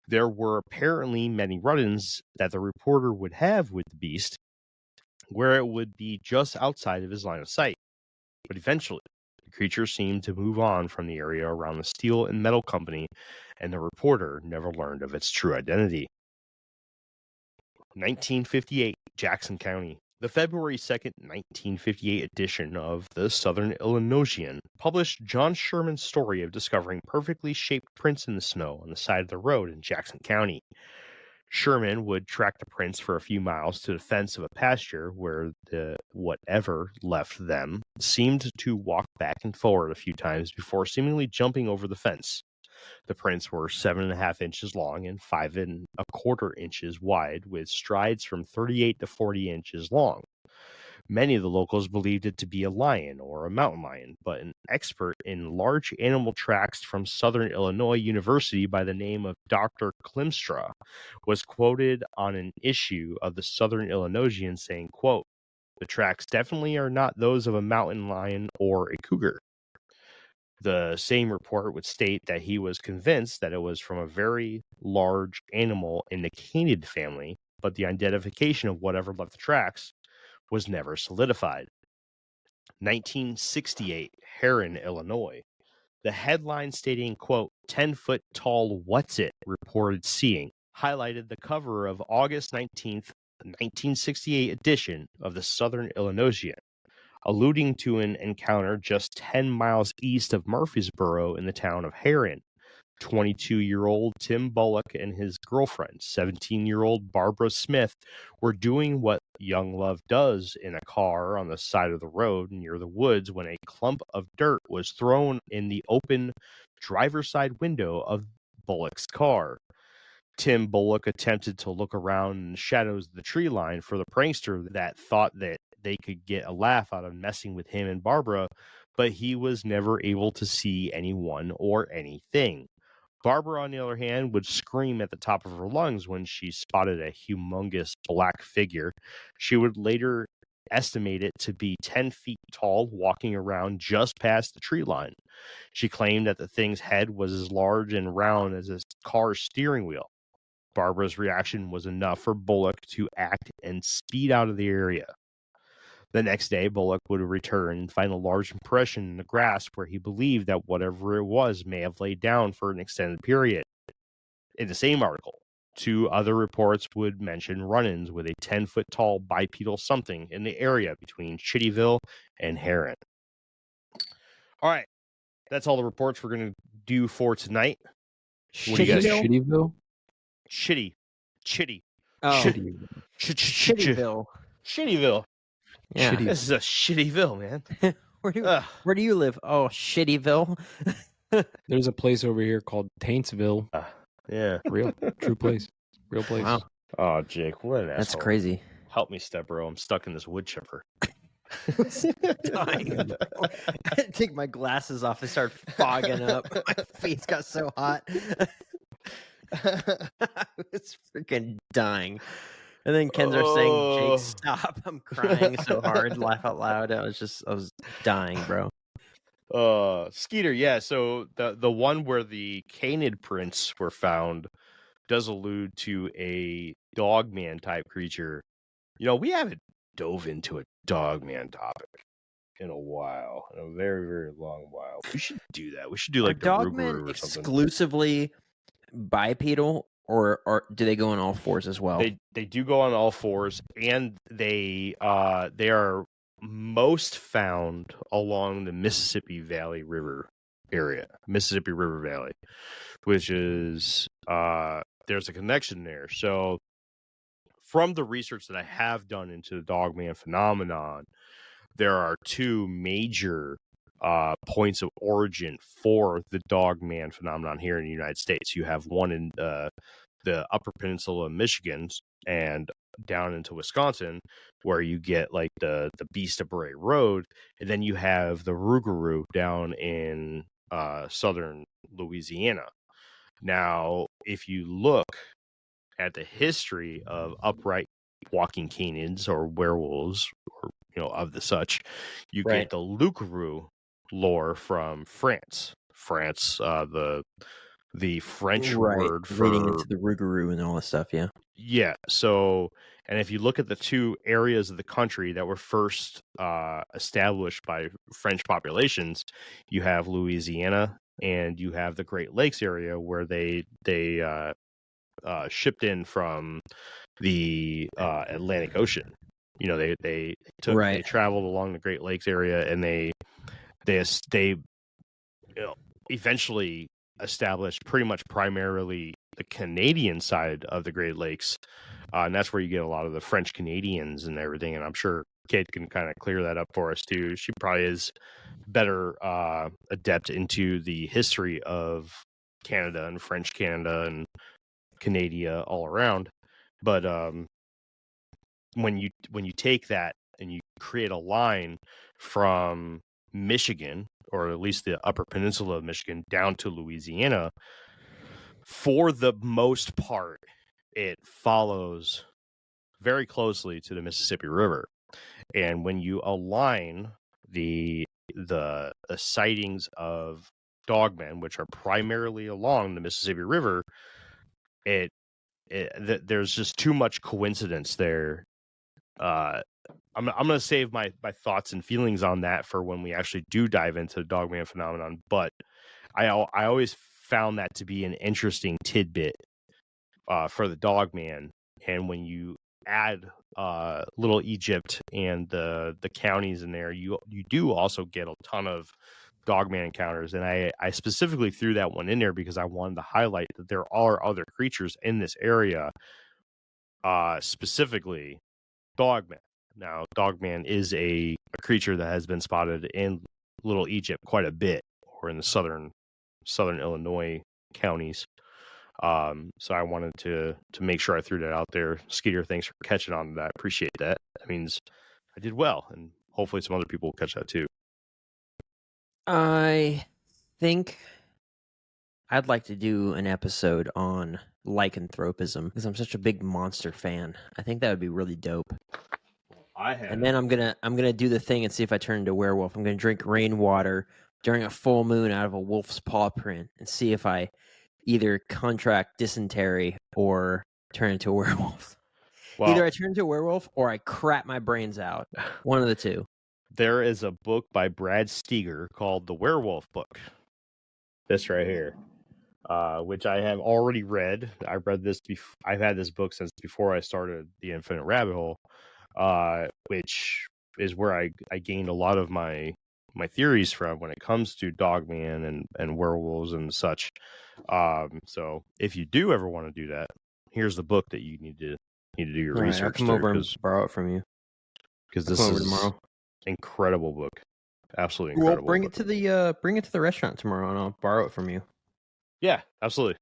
There were apparently many run-ins that the reporter would have with the beast, where it would be just outside of his line of sight. But eventually, the creature seemed to move on from the area around the steel and metal company, and the reporter never learned of its true identity. 1958, Jackson County. The February 2nd, 1958 edition of the Southern Illinoisian published John Sherman's story of discovering perfectly shaped prints in the snow on the side of the road in Jackson County. Sherman would track the prints for a few miles to the fence of a pasture where the whatever left them seemed to walk back and forward a few times before seemingly jumping over the fence. The prints were 7.5 inches long and 5.25 inches wide, with strides from 38 to 40 inches long. Many of the locals believed it to be a lion or a mountain lion, but an expert in large animal tracks from Southern Illinois University by the name of Dr. Klimstra was quoted on an issue of the Southern Illinoisian saying, quote, "The tracks definitely are not those of a mountain lion or a cougar." The same report would state that he was convinced that it was from a very large animal in the canid family, but the identification of whatever left the tracks was never solidified. 1968, Heron, Illinois. The headline stating, quote, 10-foot tall what's it reported seeing, highlighted the cover of August 19th, 1968 edition of the Southern Illinoisian, alluding to an encounter just 10 miles east of Murphysboro in the town of Heron. 22-year-old Tim Bullock and his girlfriend, 17-year-old Barbara Smith, were doing what young love does in a car on the side of the road near the woods when a clump of dirt was thrown in the open driver's side window of Bullock's car. Tim Bullock attempted to look around in the shadows of the tree line for the prankster that thought that they could get a laugh out of messing with him and Barbara, but he was never able to see anyone or anything. Barbara, on the other hand, would scream at the top of her lungs when she spotted a humongous black figure. She would later estimate it to be 10 feet tall, walking around just past the tree line. She claimed that the thing's head was as large and round as a car's steering wheel. Barbara's reaction was enough for Bullock to act and speed out of the area. The next day, Bullock would return and find a large impression in the grass where he believed that whatever it was may have laid down for an extended period. In the same article, 2 other reports would mention run-ins with a 10-foot tall bipedal something in the area between Chittyville and Heron. All right, that's all the reports we're going to do for tonight. What do you guys- Shittyville? Chitty. Oh, Shittyville. Shittyville. Shittyville. Yeah. Shitty. This is a shittyville, man. Where do you live? Oh, Shittyville. There's a place over here called Taintsville. Yeah. Real, true place. Real place. Wow, Oh, Jake, what an that's asshole. crazy. Help me, step bro. I'm stuck in this wood chipper. Dying, bro. I had to take my glasses off and start fogging up. My face got so hot. I was freaking dying. And then Kenzar saying, Jake, stop. I'm crying so hard, laugh out loud. I was dying, bro. Skeeter, yeah. So the one where the canid prints were found does allude to a dogman type creature. You know, we haven't dove into a dogman topic in a while, in a very, very long while. We should do that. We should do Are like the dogmen Rougarou or something. exclusively bipedal, or do they go on all fours as well? They do go on all fours, and they are most found along the Mississippi Valley River area, Mississippi River Valley, which is there's a connection there. So from the research that I have done into the dogman phenomenon, there are two major points of origin for the dogman phenomenon here in the United States. You have one in the Upper Peninsula of Michigan and down into Wisconsin, where you get like the Beast of Bray Road, and then you have the Rougarou down in southern Louisiana. Now, if you look at the history of upright walking canids or werewolves, or of the such, you get the Lougarou lore from France. The French word for leading into the Rougarou and all this stuff. Yeah. So, and if you look at the two areas of the country that were first established by French populations, you have Louisiana and you have the Great Lakes area where they shipped in from the Atlantic Ocean. They traveled along the Great Lakes area, and they eventually established pretty much primarily the Canadian side of the Great Lakes, and that's where you get a lot of the French Canadians and everything. And I'm sure Kate can kind of clear that up for us too. She probably is better adept into the history of Canada and French Canada and Canada all around. But when you take that and you create a line from Michigan, or at least the Upper Peninsula of Michigan, down to Louisiana, for the most part, it follows very closely to the Mississippi River. And when you align the sightings of dogmen, which are primarily along the Mississippi River, there's just too much coincidence there. I'm going to save my thoughts and feelings on that for when we actually do dive into the dogman phenomenon. But I always found that to be an interesting tidbit for the dogman. And when you add Little Egypt and the counties in there, you do also get a ton of dogman encounters. And I specifically threw that one in there because I wanted to highlight that there are other creatures in this area, specifically dogman. Now, dogman is a creature that has been spotted in Little Egypt quite a bit, or in the southern Illinois counties. So I wanted to make sure I threw that out there. Skeeter, thanks for catching on to that. Appreciate that. That means I did well, and hopefully some other people will catch that too. I think I'd like to do an episode on lycanthropism because I'm such a big monster fan. I think that would be really dope. And then I'm gonna do the thing and see if I turn into a werewolf. I'm gonna drink rainwater during a full moon out of a wolf's paw print and see if I either contract dysentery or turn into a werewolf. Wow. Either I turn into a werewolf or I crap my brains out. One of the two. There is a book by Brad Steger called The Werewolf Book. This right here, which I have already read. I read this. I've had this book since before I started the Infinite Rabbit Hole, which is where I gained a lot of my theories from when it comes to dogman and werewolves and such. So if you do ever want to do that, here's the book that you need to do your research. I'll come over and borrow it from you. Because this is tomorrow. Incredible book, absolutely incredible. Well, bring it to the restaurant tomorrow, and I'll borrow it from you. Yeah, absolutely.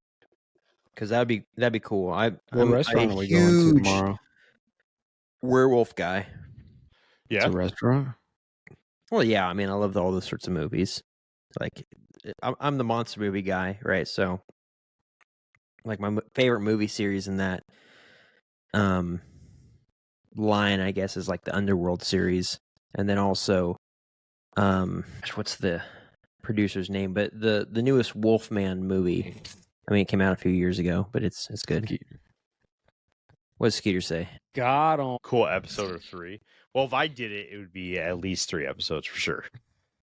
Because that'd be cool. What restaurant are we going to tomorrow? Werewolf guy. Yeah, it's a restaurant. Well, yeah. I mean, I love all those sorts of movies. Like, I'm the monster movie guy, right? So, like, my favorite movie series in that line, I guess, is like the Underworld series. And then also, what's the producer's name, but the newest Wolfman movie. I mean, it came out a few years ago, but it's good. What does Skeeter say? God on. Cool episode of 3. Well, if I did it, it would be at least 3 episodes for sure.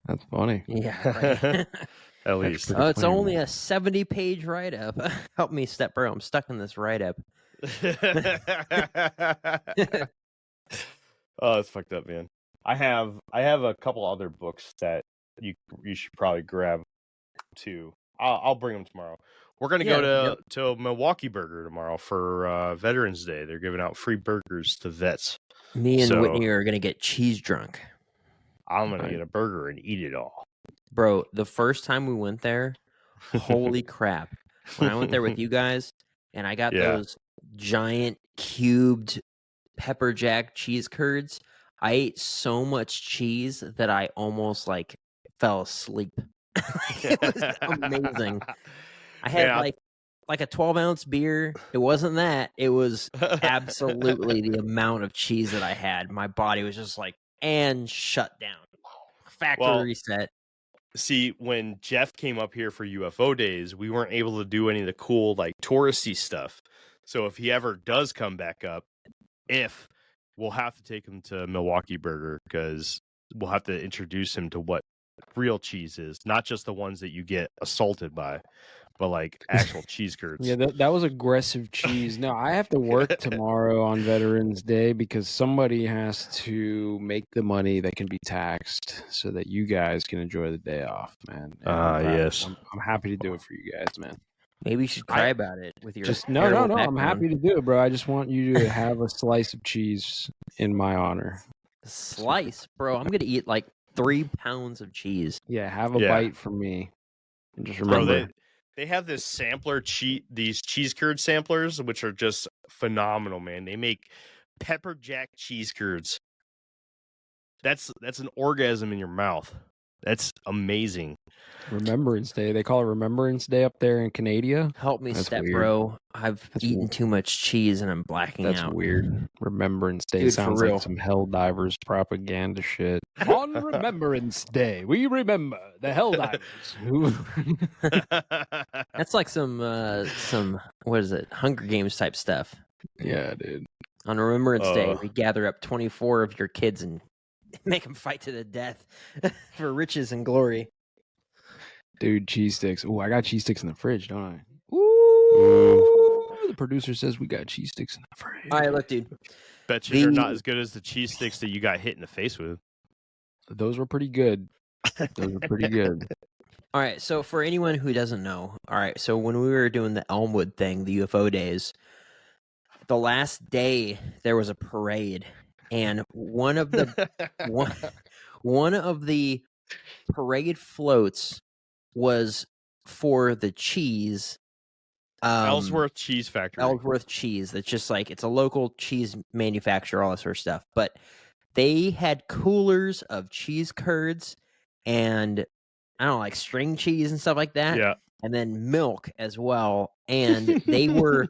That's funny. Yeah, right. At least. pretty Oh, it's funny, only man. a 70-page write-up. Help me, Step Bro. I'm stuck in this write-up. Oh, that's fucked up, man. I have a couple other books that you should probably grab too. I'll bring them tomorrow. We're gonna go to Milwaukee Burger tomorrow for Veterans Day. They're giving out free burgers to vets. Me and So- Whitney are gonna get cheese drunk. I'm gonna get a burger and eat it all. Bro, the first time we went there, holy crap. When I went there with you guys and I got Yeah. those giant cubed pepper jack cheese curds, I ate so much cheese that I almost like fell asleep. It was amazing. I had Man, like a 12-ounce beer. It wasn't that. It was absolutely the amount of cheese that I had. My body was just like, and shut down. Factory Well, reset. See, when Jeff came up here for UFO days, we weren't able to do any of the cool like touristy stuff. So if he ever does come back up, we'll have to take him to Milwaukee Burger because we'll have to introduce him to what real cheese is, not just the ones that you get assaulted by, but like actual cheese curds. Yeah, that was aggressive cheese. No, I have to work tomorrow on Veterans Day because somebody has to make the money that can be taxed so that you guys can enjoy the day off, man. And, Yes. I'm happy to do it for you guys, man. Maybe you should cry about it with your No. terrible I'm background. happy to do it, bro. I just want you to have a slice of cheese in my honor. Slice, bro. I'm gonna eat like 3 pounds of cheese. Yeah, have a Yeah. bite from me. And just Bro, remember, they have this sampler these cheese curd samplers, which are just phenomenal, man. They make pepper jack cheese curds. That's an orgasm in your mouth. That's amazing. Remembrance Day. They call it Remembrance Day up there in Canada. Help me, That's Step weird. Bro. I've That's eaten weird. too much cheese and I'm blacking That's out. weird. Remembrance Day Dude, for sounds real. like some Helldivers propaganda shit. On Remembrance Day, we remember the Helldivers. who- That's like some what is it? Hunger Games type stuff. yeah, dude. On Remembrance Day, Oh. we gather up 24 of your kids and make them fight to the death for riches and glory. Dude, cheese sticks. Oh, I got cheese sticks in the fridge, don't I? Ooh. The producer says we got cheese sticks in the fridge. All right, look, dude. Bet you they're not The- as good as the cheese sticks that you got hit in the face with. Those were pretty good. Those were pretty good. All right, so for anyone who doesn't know, all right, so when we were doing the Elmwood thing, the UFO days, the last day there was a parade, and one of the parade floats was for the cheese. Ellsworth Cheese Factory. Ellsworth Cheese. That's just like it's a local cheese manufacturer, all that sort of stuff. But they had coolers of cheese curds and I don't know, like string cheese and stuff like that. Yeah. And then milk as well. And they were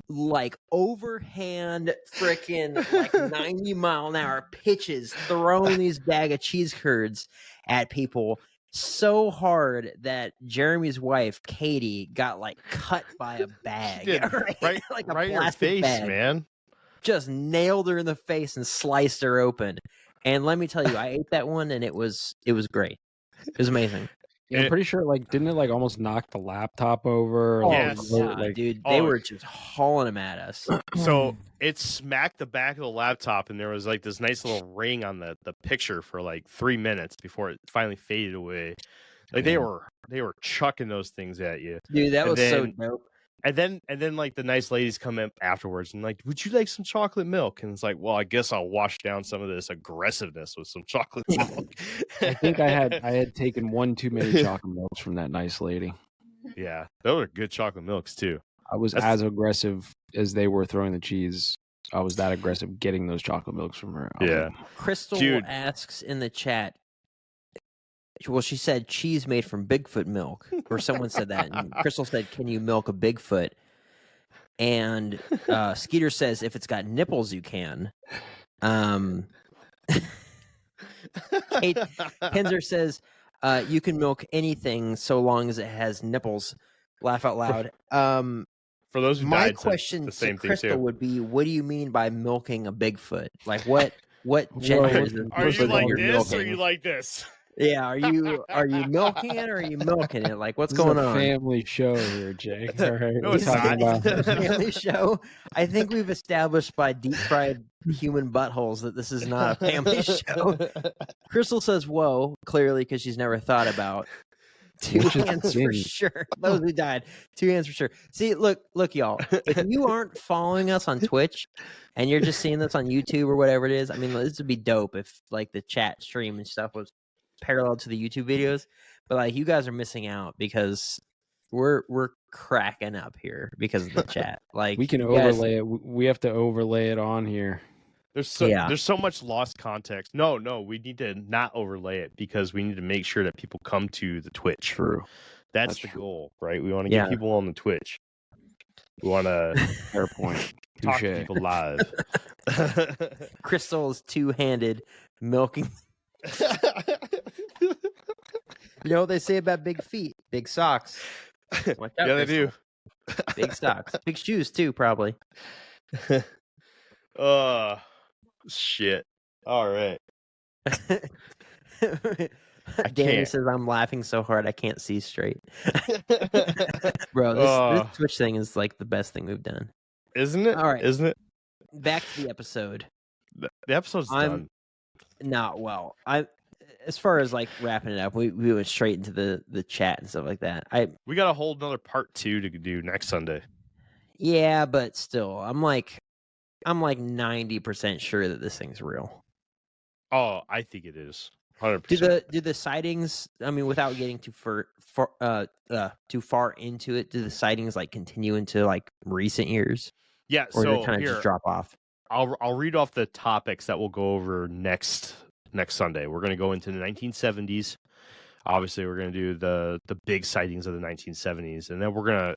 like overhand freaking like 90-mile-an-hour pitches throwing these bag of cheese curds at people so hard that Jeremy's wife, Katie, got like cut by a bag. Did. Right, like a right in your plastic face, bag. man. Just nailed her in the face and sliced her open. And let me tell you, I ate that one and it was great. It was amazing. Yeah, I'm pretty sure, like, didn't it like almost knock the laptop over? Oh, Yes. yeah, like, dude. They oh. were just hauling them at us. So it smacked the back of the laptop, and there was like this nice little ring on the picture for like 3 minutes before it finally faded away. Like they were chucking those things at you. Dude, that And was so then- dope. And then like the nice ladies come in afterwards and like, would you like some chocolate milk? And it's like, well, I guess I'll wash down some of this aggressiveness with some chocolate milk. I think I had taken one too many chocolate milks from that nice lady. Yeah, those are good chocolate milks too. I was That's- as aggressive as they were throwing the cheese. I was that aggressive getting those chocolate milks from her. I was Yeah. like, Crystal Dude. asks in the chat. Well, she said cheese made from Bigfoot milk, or someone said that. And Crystal said, "Can you milk a Bigfoot?" And Skeeter says, "If it's got nipples, you can." Kate Henzer says, You can milk anything so long as it has nipples. Laugh out loud. For those who My died, said question the to same thing Crystal too. would be, what do you mean by milking a Bigfoot? Like what gender Whoa, is this Are you Bigfoot that like you're this or milking? you like this? Yeah, are you milking it or are you milking it? Like what's This is going a on? family show here, Jake. All right, No, we're it's talking not. about Family show. I think we've established by deep fried human buttholes that this is not a family show. Crystal says whoa, clearly because she's never thought about. Two Which is hands for thing. sure. Those who died. 2 hands for sure. See, look, y'all. If you aren't following us on Twitch and you're just seeing this on YouTube or whatever it is, I mean, this would be dope if like the chat stream and stuff was parallel to the YouTube videos. But like, you guys are missing out because we're cracking up here because of the chat. Like, we can you guys- overlay it. We have to overlay it on here. There's so much lost context. No, we need to not overlay it because we need to make sure that people come to the Twitch. True. That's the true. goal, right? We want to Yeah. get people on the Twitch. We want to Fair point. talk to Touche. people live. Crystal is two-handed milking. You know what they say about big feet? Big socks. Watch out, Yeah, they do. Crystal. Big socks. Big shoes, too, probably. Shit. All right. Danny can't. says, I'm laughing so hard I can't see straight. Bro, this Twitch thing is like the best thing we've done. Isn't it? All right. Isn't it? Back to the episode. The episode's done. Not well. As far as like wrapping it up, we went straight into the chat and stuff like that. We got a whole another part 2 to do next Sunday. Yeah, but still, I'm like 90% sure that this thing's real. Oh, I think it is. 100%. Do the sightings? I mean, without getting too far into it, do the sightings like continue into like recent years, Yeah, or do so they kind of here, just drop off? I'll read off the topics that we'll go over next Sunday. We're going to go into the 1970s. Obviously, we're going to do the big sightings of the 1970s, and then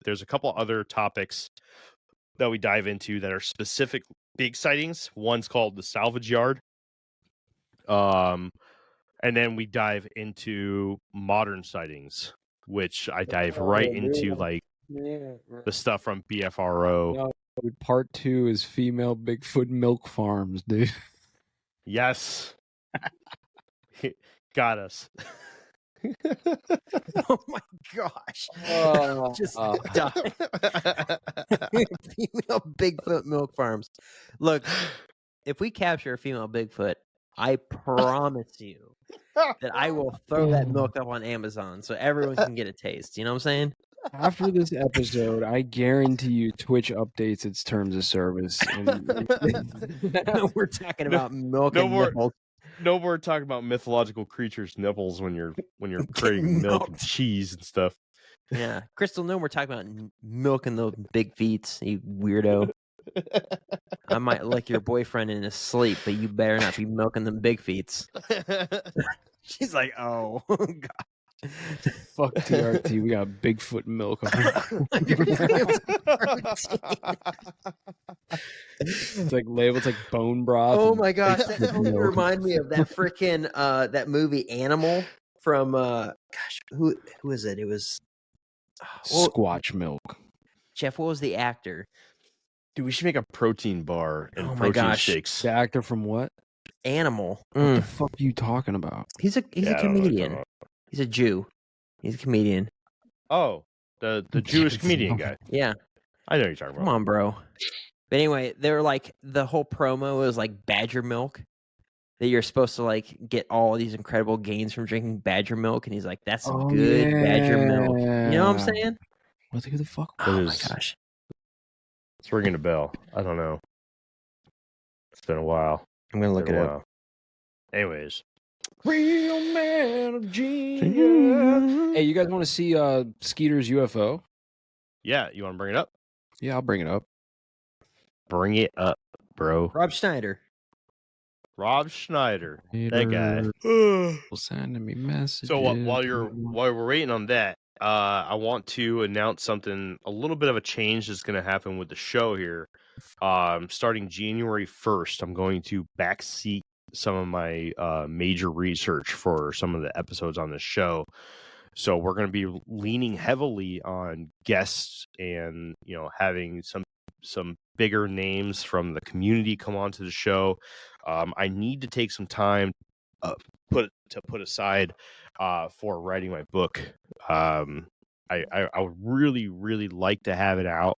there's a couple other topics that we dive into that are specific big sightings. One's called the salvage yard. And then we dive into modern sightings, which I dive right into like the stuff from BFRO. No, dude, part 2 is female Bigfoot milk farms, dude. Yes. Got us. Oh my gosh! Just die. Female Bigfoot milk farms. Look, if we capture a female Bigfoot, I promise you that I will throw that milk up on Amazon so everyone can get a taste. You know what I'm saying? After this episode, I guarantee you Twitch updates its terms of service. And We're talking about milk no and more- nipples. No more talking about mythological creatures' nipples when you're creating milk and milked. cheese and stuff. Yeah, Crystal, no, we're talking about milking those big feet, you weirdo. I might lick your boyfriend in his sleep, but you better not be milking them big feet. She's like, oh, God. fuck TRT, we got Bigfoot milk. It's like labeled, it's like bone broth. Oh and my gosh, that Bigfoot totally milk. remind me of that freaking that movie Animal from gosh, who is it? It was Squatch milk. Jeff. What was the actor? Dude, we should make a protein bar and Oh my protein gosh. shakes. The actor from what? Animal. What the fuck are you talking about? He's a Yeah, I don't know what you're comedian. talking He's a Jew. He's a comedian. about. Oh, the Jewish comedian guy. Yeah. I know what you're talking Come about. on, bro. But anyway, they were like the whole promo was like badger milk. That you're supposed to like get all these incredible gains from drinking badger milk, and he's like, "That's some Oh, good badger milk." You know what I'm yeah. saying? What the fuck? What Oh is- my gosh! It's ringing a bell. I don't know. It's been a while. I'm gonna look Been it a up. while. Anyways. Real man of genius. Hey, you guys want to see Skeeter's UFO? Yeah, you want to bring it up? Yeah, I'll bring it up. Bring it up, bro. Rob Schneider. Rob Schneider. That guy. Sending me messages. So while we're waiting on that, I want to announce something, a little bit of a change that's going to happen with the show here. Starting January 1st, I'm going to backseat some of my major research for some of the episodes on the show. So we're going to be leaning heavily on guests and, having some bigger names from the community come onto the show. I need to take some time put aside for writing my book. I would really like to have it out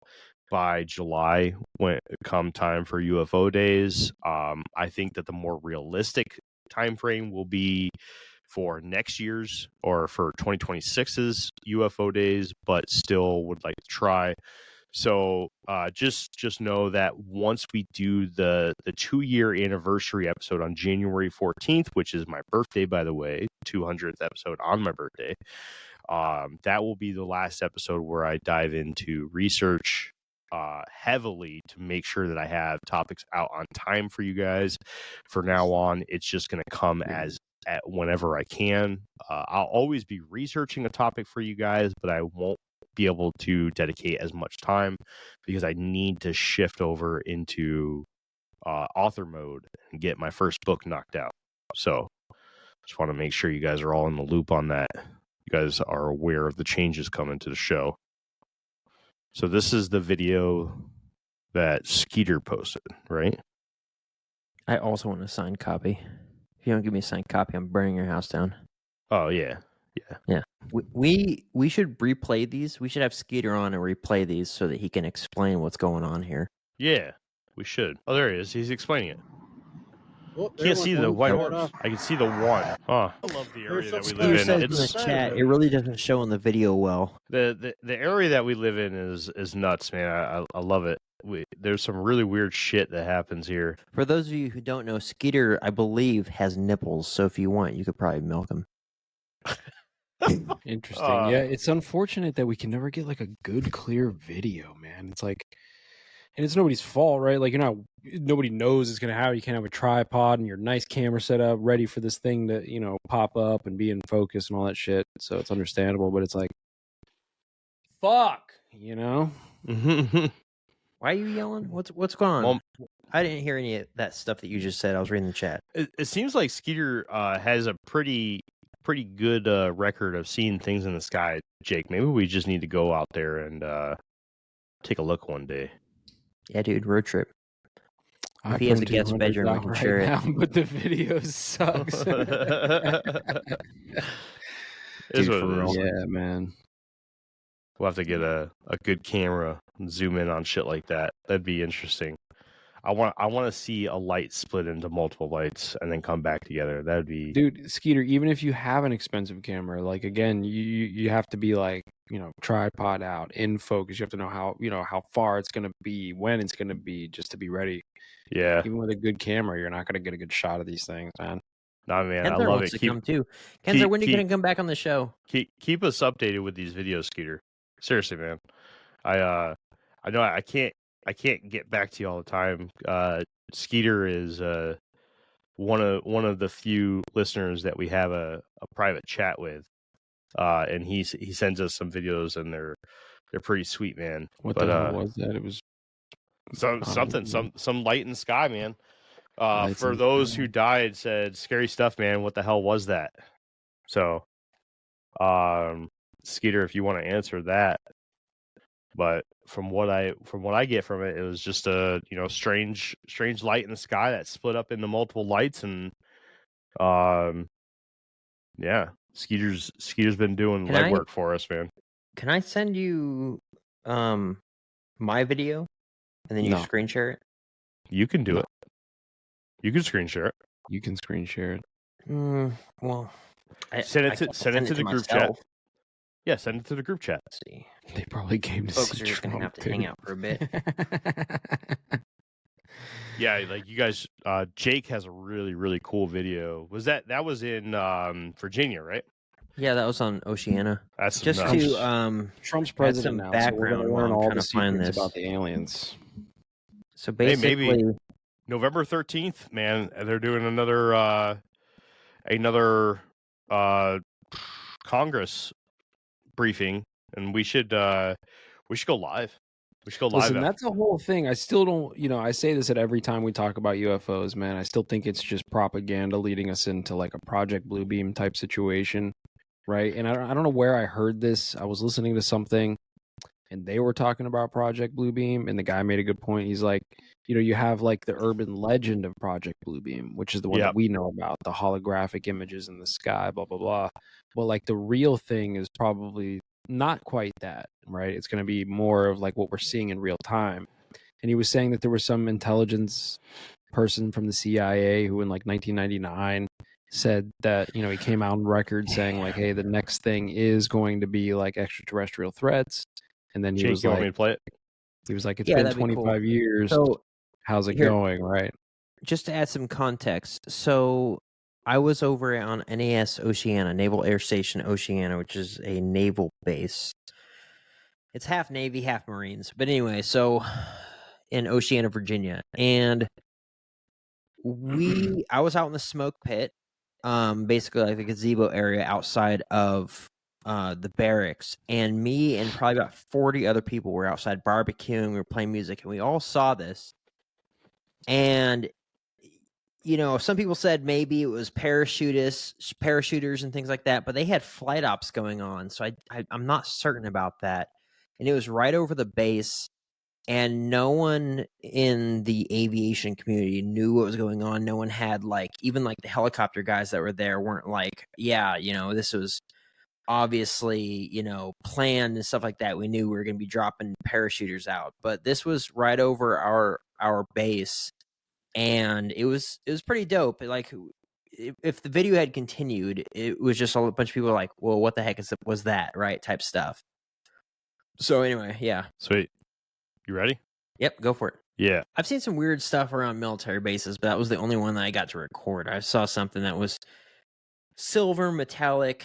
by July when it come time for UFO days. I think that the more realistic time frame will be for next year's or for 2026's UFO days, but still would like to try. So just know that once we do the 2-year anniversary episode on January 14th, which is my birthday, by the way, 200th episode on my birthday, that will be the last episode where I dive into research heavily to make sure that I have topics out on time for you guys. For now on, it's just going to come at whenever I can. I'll always be researching a topic for you guys, but I won't be able to dedicate as much time because I need to shift over into author mode and get my first book knocked out. So just want to make sure you guys are all in the loop on that. You guys are aware of the changes coming to the show. So this is the video that Skeeter posted, right? I also want a signed copy. If you don't give me a signed copy, I'm burning your house down. Oh, yeah. We should replay these. We should have Skeeter on and replay these so that he can explain what's going on here. Yeah, we should. Oh, there he is. He's explaining it. Oh, Can't see the white horse. off. I can see the one. Oh, I love the area that we live Skeeter says in. in the chat, it really doesn't show in the video well. The area that we live in is nuts, man. I love it. There's some really weird shit that happens here. For those of you who don't know, Skeeter, I believe, has nipples. So if you want, you could probably milk him. Interesting. Yeah, it's unfortunate that we can never get like a good, clear video, man. It's like, and it's nobody's fault, right? Like nobody knows it's gonna happen. You can't have a tripod and your nice camera set up, ready for this thing to, pop up and be in focus and all that shit. So it's understandable, but it's like, fuck, Why are you yelling? What's going on? Well, I didn't hear any of that stuff that you just said. I was reading the chat. It seems like Skeeter has a pretty good record of seeing things in the sky. Jake, maybe we just need to go out there and take a look one day. Yeah, dude, road trip. I If he has a put guest 200 bedroom, I down can right share it. now, but the video sucks. Is Dude, what for it is. real. Yeah, man. We'll have to get a good camera and zoom in on shit like that. That'd be interesting. I want to see a light split into multiple lights and then come back together. That'd be Dude, Skeeter, even if you have an expensive camera, like again, you have to be like, tripod out, in focus. You have to know how far it's gonna be, when it's gonna be, just to be ready. yeah. Even with a good camera, you're not gonna get a good shot of these things, man. Nah, man, I Kenzer love wants it. to come too. Kenzer, when are you going to come back on the show? Keep us updated with these videos, Skeeter. Seriously, man. I know I can't get back to you all the time. Skeeter is one of the few listeners that we have a private chat with, and he sends us some videos, and they're pretty sweet, man. What the hell was that? It was some light in the sky, man. Lights For in the those sky. who died, said scary stuff, man. What the hell was that? So, Skeeter, if you want to answer that. But from what I get from it, it was just a strange light in the sky that split up into multiple lights, and yeah, Skeeter's been doing legwork for us, man. Can I send you my video and then you No. screen share it? You can do it. You can screen share it. You can screen share it. Well, Send it to the group chat. myself. Yeah, send it to the group chat. Let's see. They probably came to Folks see are just going to have Trump, to hang dude. out for a bit. Yeah, like you guys, Jake has a really cool video. That was in Virginia, right? Yeah, that was on Oceania. That's Just nuts. to Trump's add president some now, so we're background gonna while learn I'm all trying the to find secrets this. about the aliens. So Hey, basically, maybe November 13th, man. They're doing another Congress briefing, and we should go live. We should go live. Listen, that's a whole thing. I still don't, I say this at every time we talk about UFOs, man. I still think it's just propaganda leading us into like a Project Bluebeam type situation, right? And I don't know where I heard this. I was listening to something and they were talking about Project Bluebeam, and the guy made a good point. He's like, you have like the urban legend of Project Bluebeam, which is the one that we know about, the holographic images in the sky, blah, blah, blah. But like the real thing is probably not quite that, right? It's going to be more of like what we're seeing in real time. And he was saying that there was some intelligence person from the CIA who in like 1999 said that, he came out on record saying like, hey, the next thing is going to be like extraterrestrial threats. And then he Jake, was you like, want me to play it? He was like, it's been 25 years. So how's it going? Right. Just to add some context. So I was over on NAS Oceana, Naval Air Station Oceana, which is a naval base. It's half Navy, half Marines. But anyway, so in Oceana, Virginia. And I was out in the smoke pit, basically like the gazebo area outside of the barracks, and me and probably about 40 other people were outside barbecuing, we were playing music, and we all saw this. And some people said maybe it was parachuters and things like that, but they had flight ops going on, so I'm not certain about that. And it was right over the base, and no one in the aviation community knew what was going on. No one had even the helicopter guys that were there weren't like, this was obviously, planned and stuff like that. We knew we were going to be dropping parachuters out, but this was right over our base, and it was pretty dope. Like, if the video had continued, it was just a bunch of people like, well, what the heck was that, right? Type stuff. So anyway, yeah. Sweet. You ready? Yep, go for it. Yeah. I've seen some weird stuff around military bases, but that was the only one that I got to record. I saw something that was silver metallic.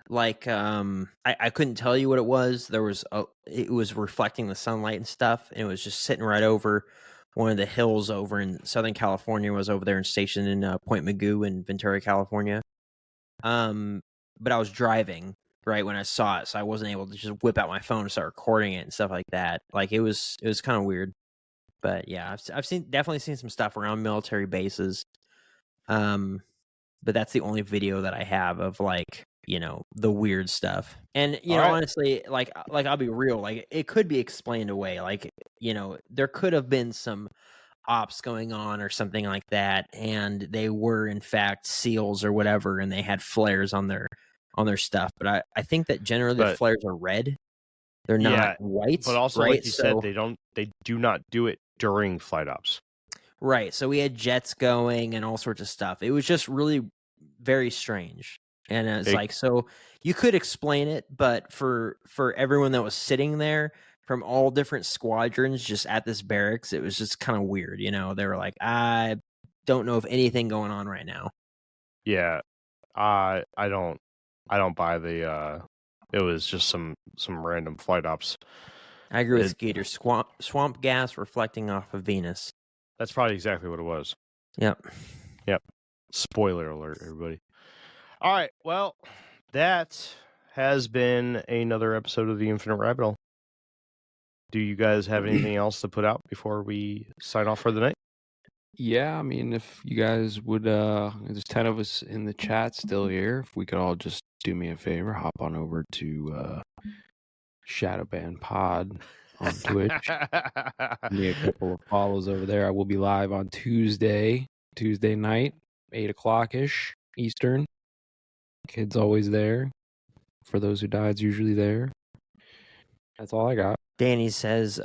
Like, I couldn't tell you what it was. It was reflecting the sunlight and stuff, and it was just sitting right over one of the hills over in Southern California. Was over there and stationed in Point Mugu in Ventura, California. But I was driving right when I saw it, so I wasn't able to just whip out my phone and start recording it and stuff like that. Like, it was kind of weird. But yeah, I've definitely seen some stuff around military bases. But that's the only video that I have of the weird stuff. And honestly, like I'll be real, like it could be explained away. Like, there could have been some ops going on or something like that, and they were in fact SEALs or whatever, and they had flares on their stuff. But I think that generally the flares are red. They're not white. But also, right? like you said, they do not do it during flight ops. Right. So we had jets going and all sorts of stuff. It was just really very strange. And it's so you could explain it, but for everyone that was sitting there from all different squadrons just at this barracks, it was just kind of weird. They were like, I don't know of anything going on right now. Yeah. I don't buy the it was just some random flight ops. I agree with Skeeter. Swamp gas reflecting off of Venus. That's probably exactly what it was. Yep. Spoiler alert, everybody. All right. Well, that has been another episode of the Infinite Rabbit Hole. Do you guys have anything else to put out before we sign off for the night? Yeah, I mean, if you guys would, there's 10 of us in the chat still here. If we could all just do me a favor, hop on over to Shadowban Pod on Twitch. Give me a couple of follows over there. I will be live on Tuesday night, 8 o'clock-ish Eastern. Kid's always there. For those who die, it's usually there. That's all I got. Danny says,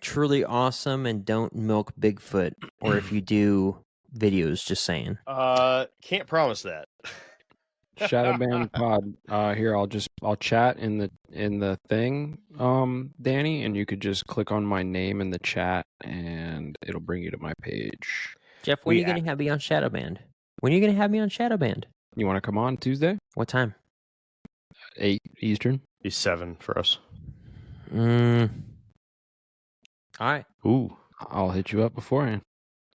truly awesome, and don't milk Bigfoot. Or if you do, videos, just saying. Can't promise that. Shadowban Pod. Here, I'll chat in the thing, Danny, and you could just click on my name in the chat, and it'll bring you to my page. Jeff, when are you going to have me on Shadowband? When are you going to have me on Shadowband? You want to come on Tuesday? What time? 8 Eastern. Be 7 for us. All right. Ooh, I'll hit you up beforehand.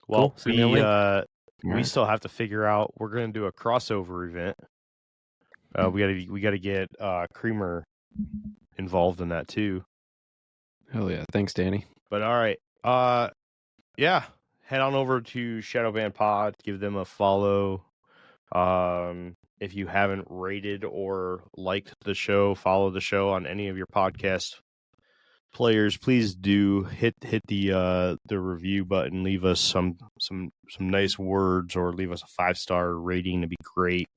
Well, cool. We still have to figure out. We're going to do a crossover event. We got to get Creamer involved in that too. Hell yeah. Thanks, Danny. But all right. Yeah. Head on over to Shadowban Pod. Give them a follow. If you haven't rated or liked the show, follow the show on any of your podcast players. Please do hit the review button. Leave us some nice words, or leave us a 5-star rating. It'd be great.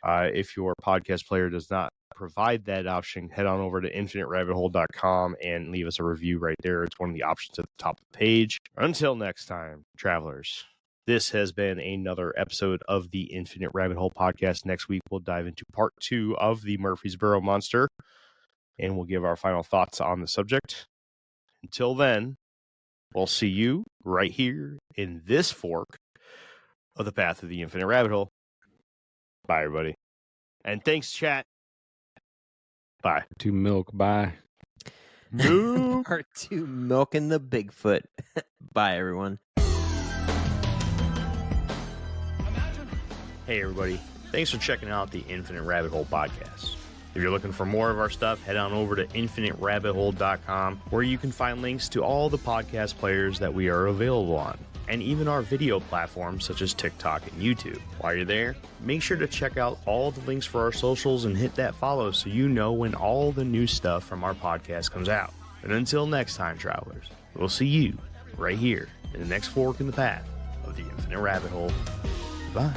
If your podcast player does not provide that option, head on over to infiniterabbithole.com and leave us a review right there. It's one of the options at the top of the page. Until next time, travelers, this has been another episode of the Infinite Rabbit Hole podcast. Next week, we'll dive into part 2 of the Murphysboro Monster, and we'll give our final thoughts on the subject. Until then, we'll see you right here in this fork of the path of the Infinite Rabbit Hole. Bye, everybody. And thanks, chat. Bye. To milk. Bye. Part 2, milking the Bigfoot. Bye, everyone. Hey, everybody. Thanks for checking out the Infinite Rabbit Hole podcast. If you're looking for more of our stuff, head on over to infiniterabbithole.com, where you can find links to all the podcast players that we are available on, and even our video platforms such as TikTok and YouTube. While you're there, make sure to check out all the links for our socials and hit that follow so you know when all the new stuff from our podcast comes out. And until next time, travelers, we'll see you right here in the next fork in the path of the Infinite Rabbit Hole. Bye.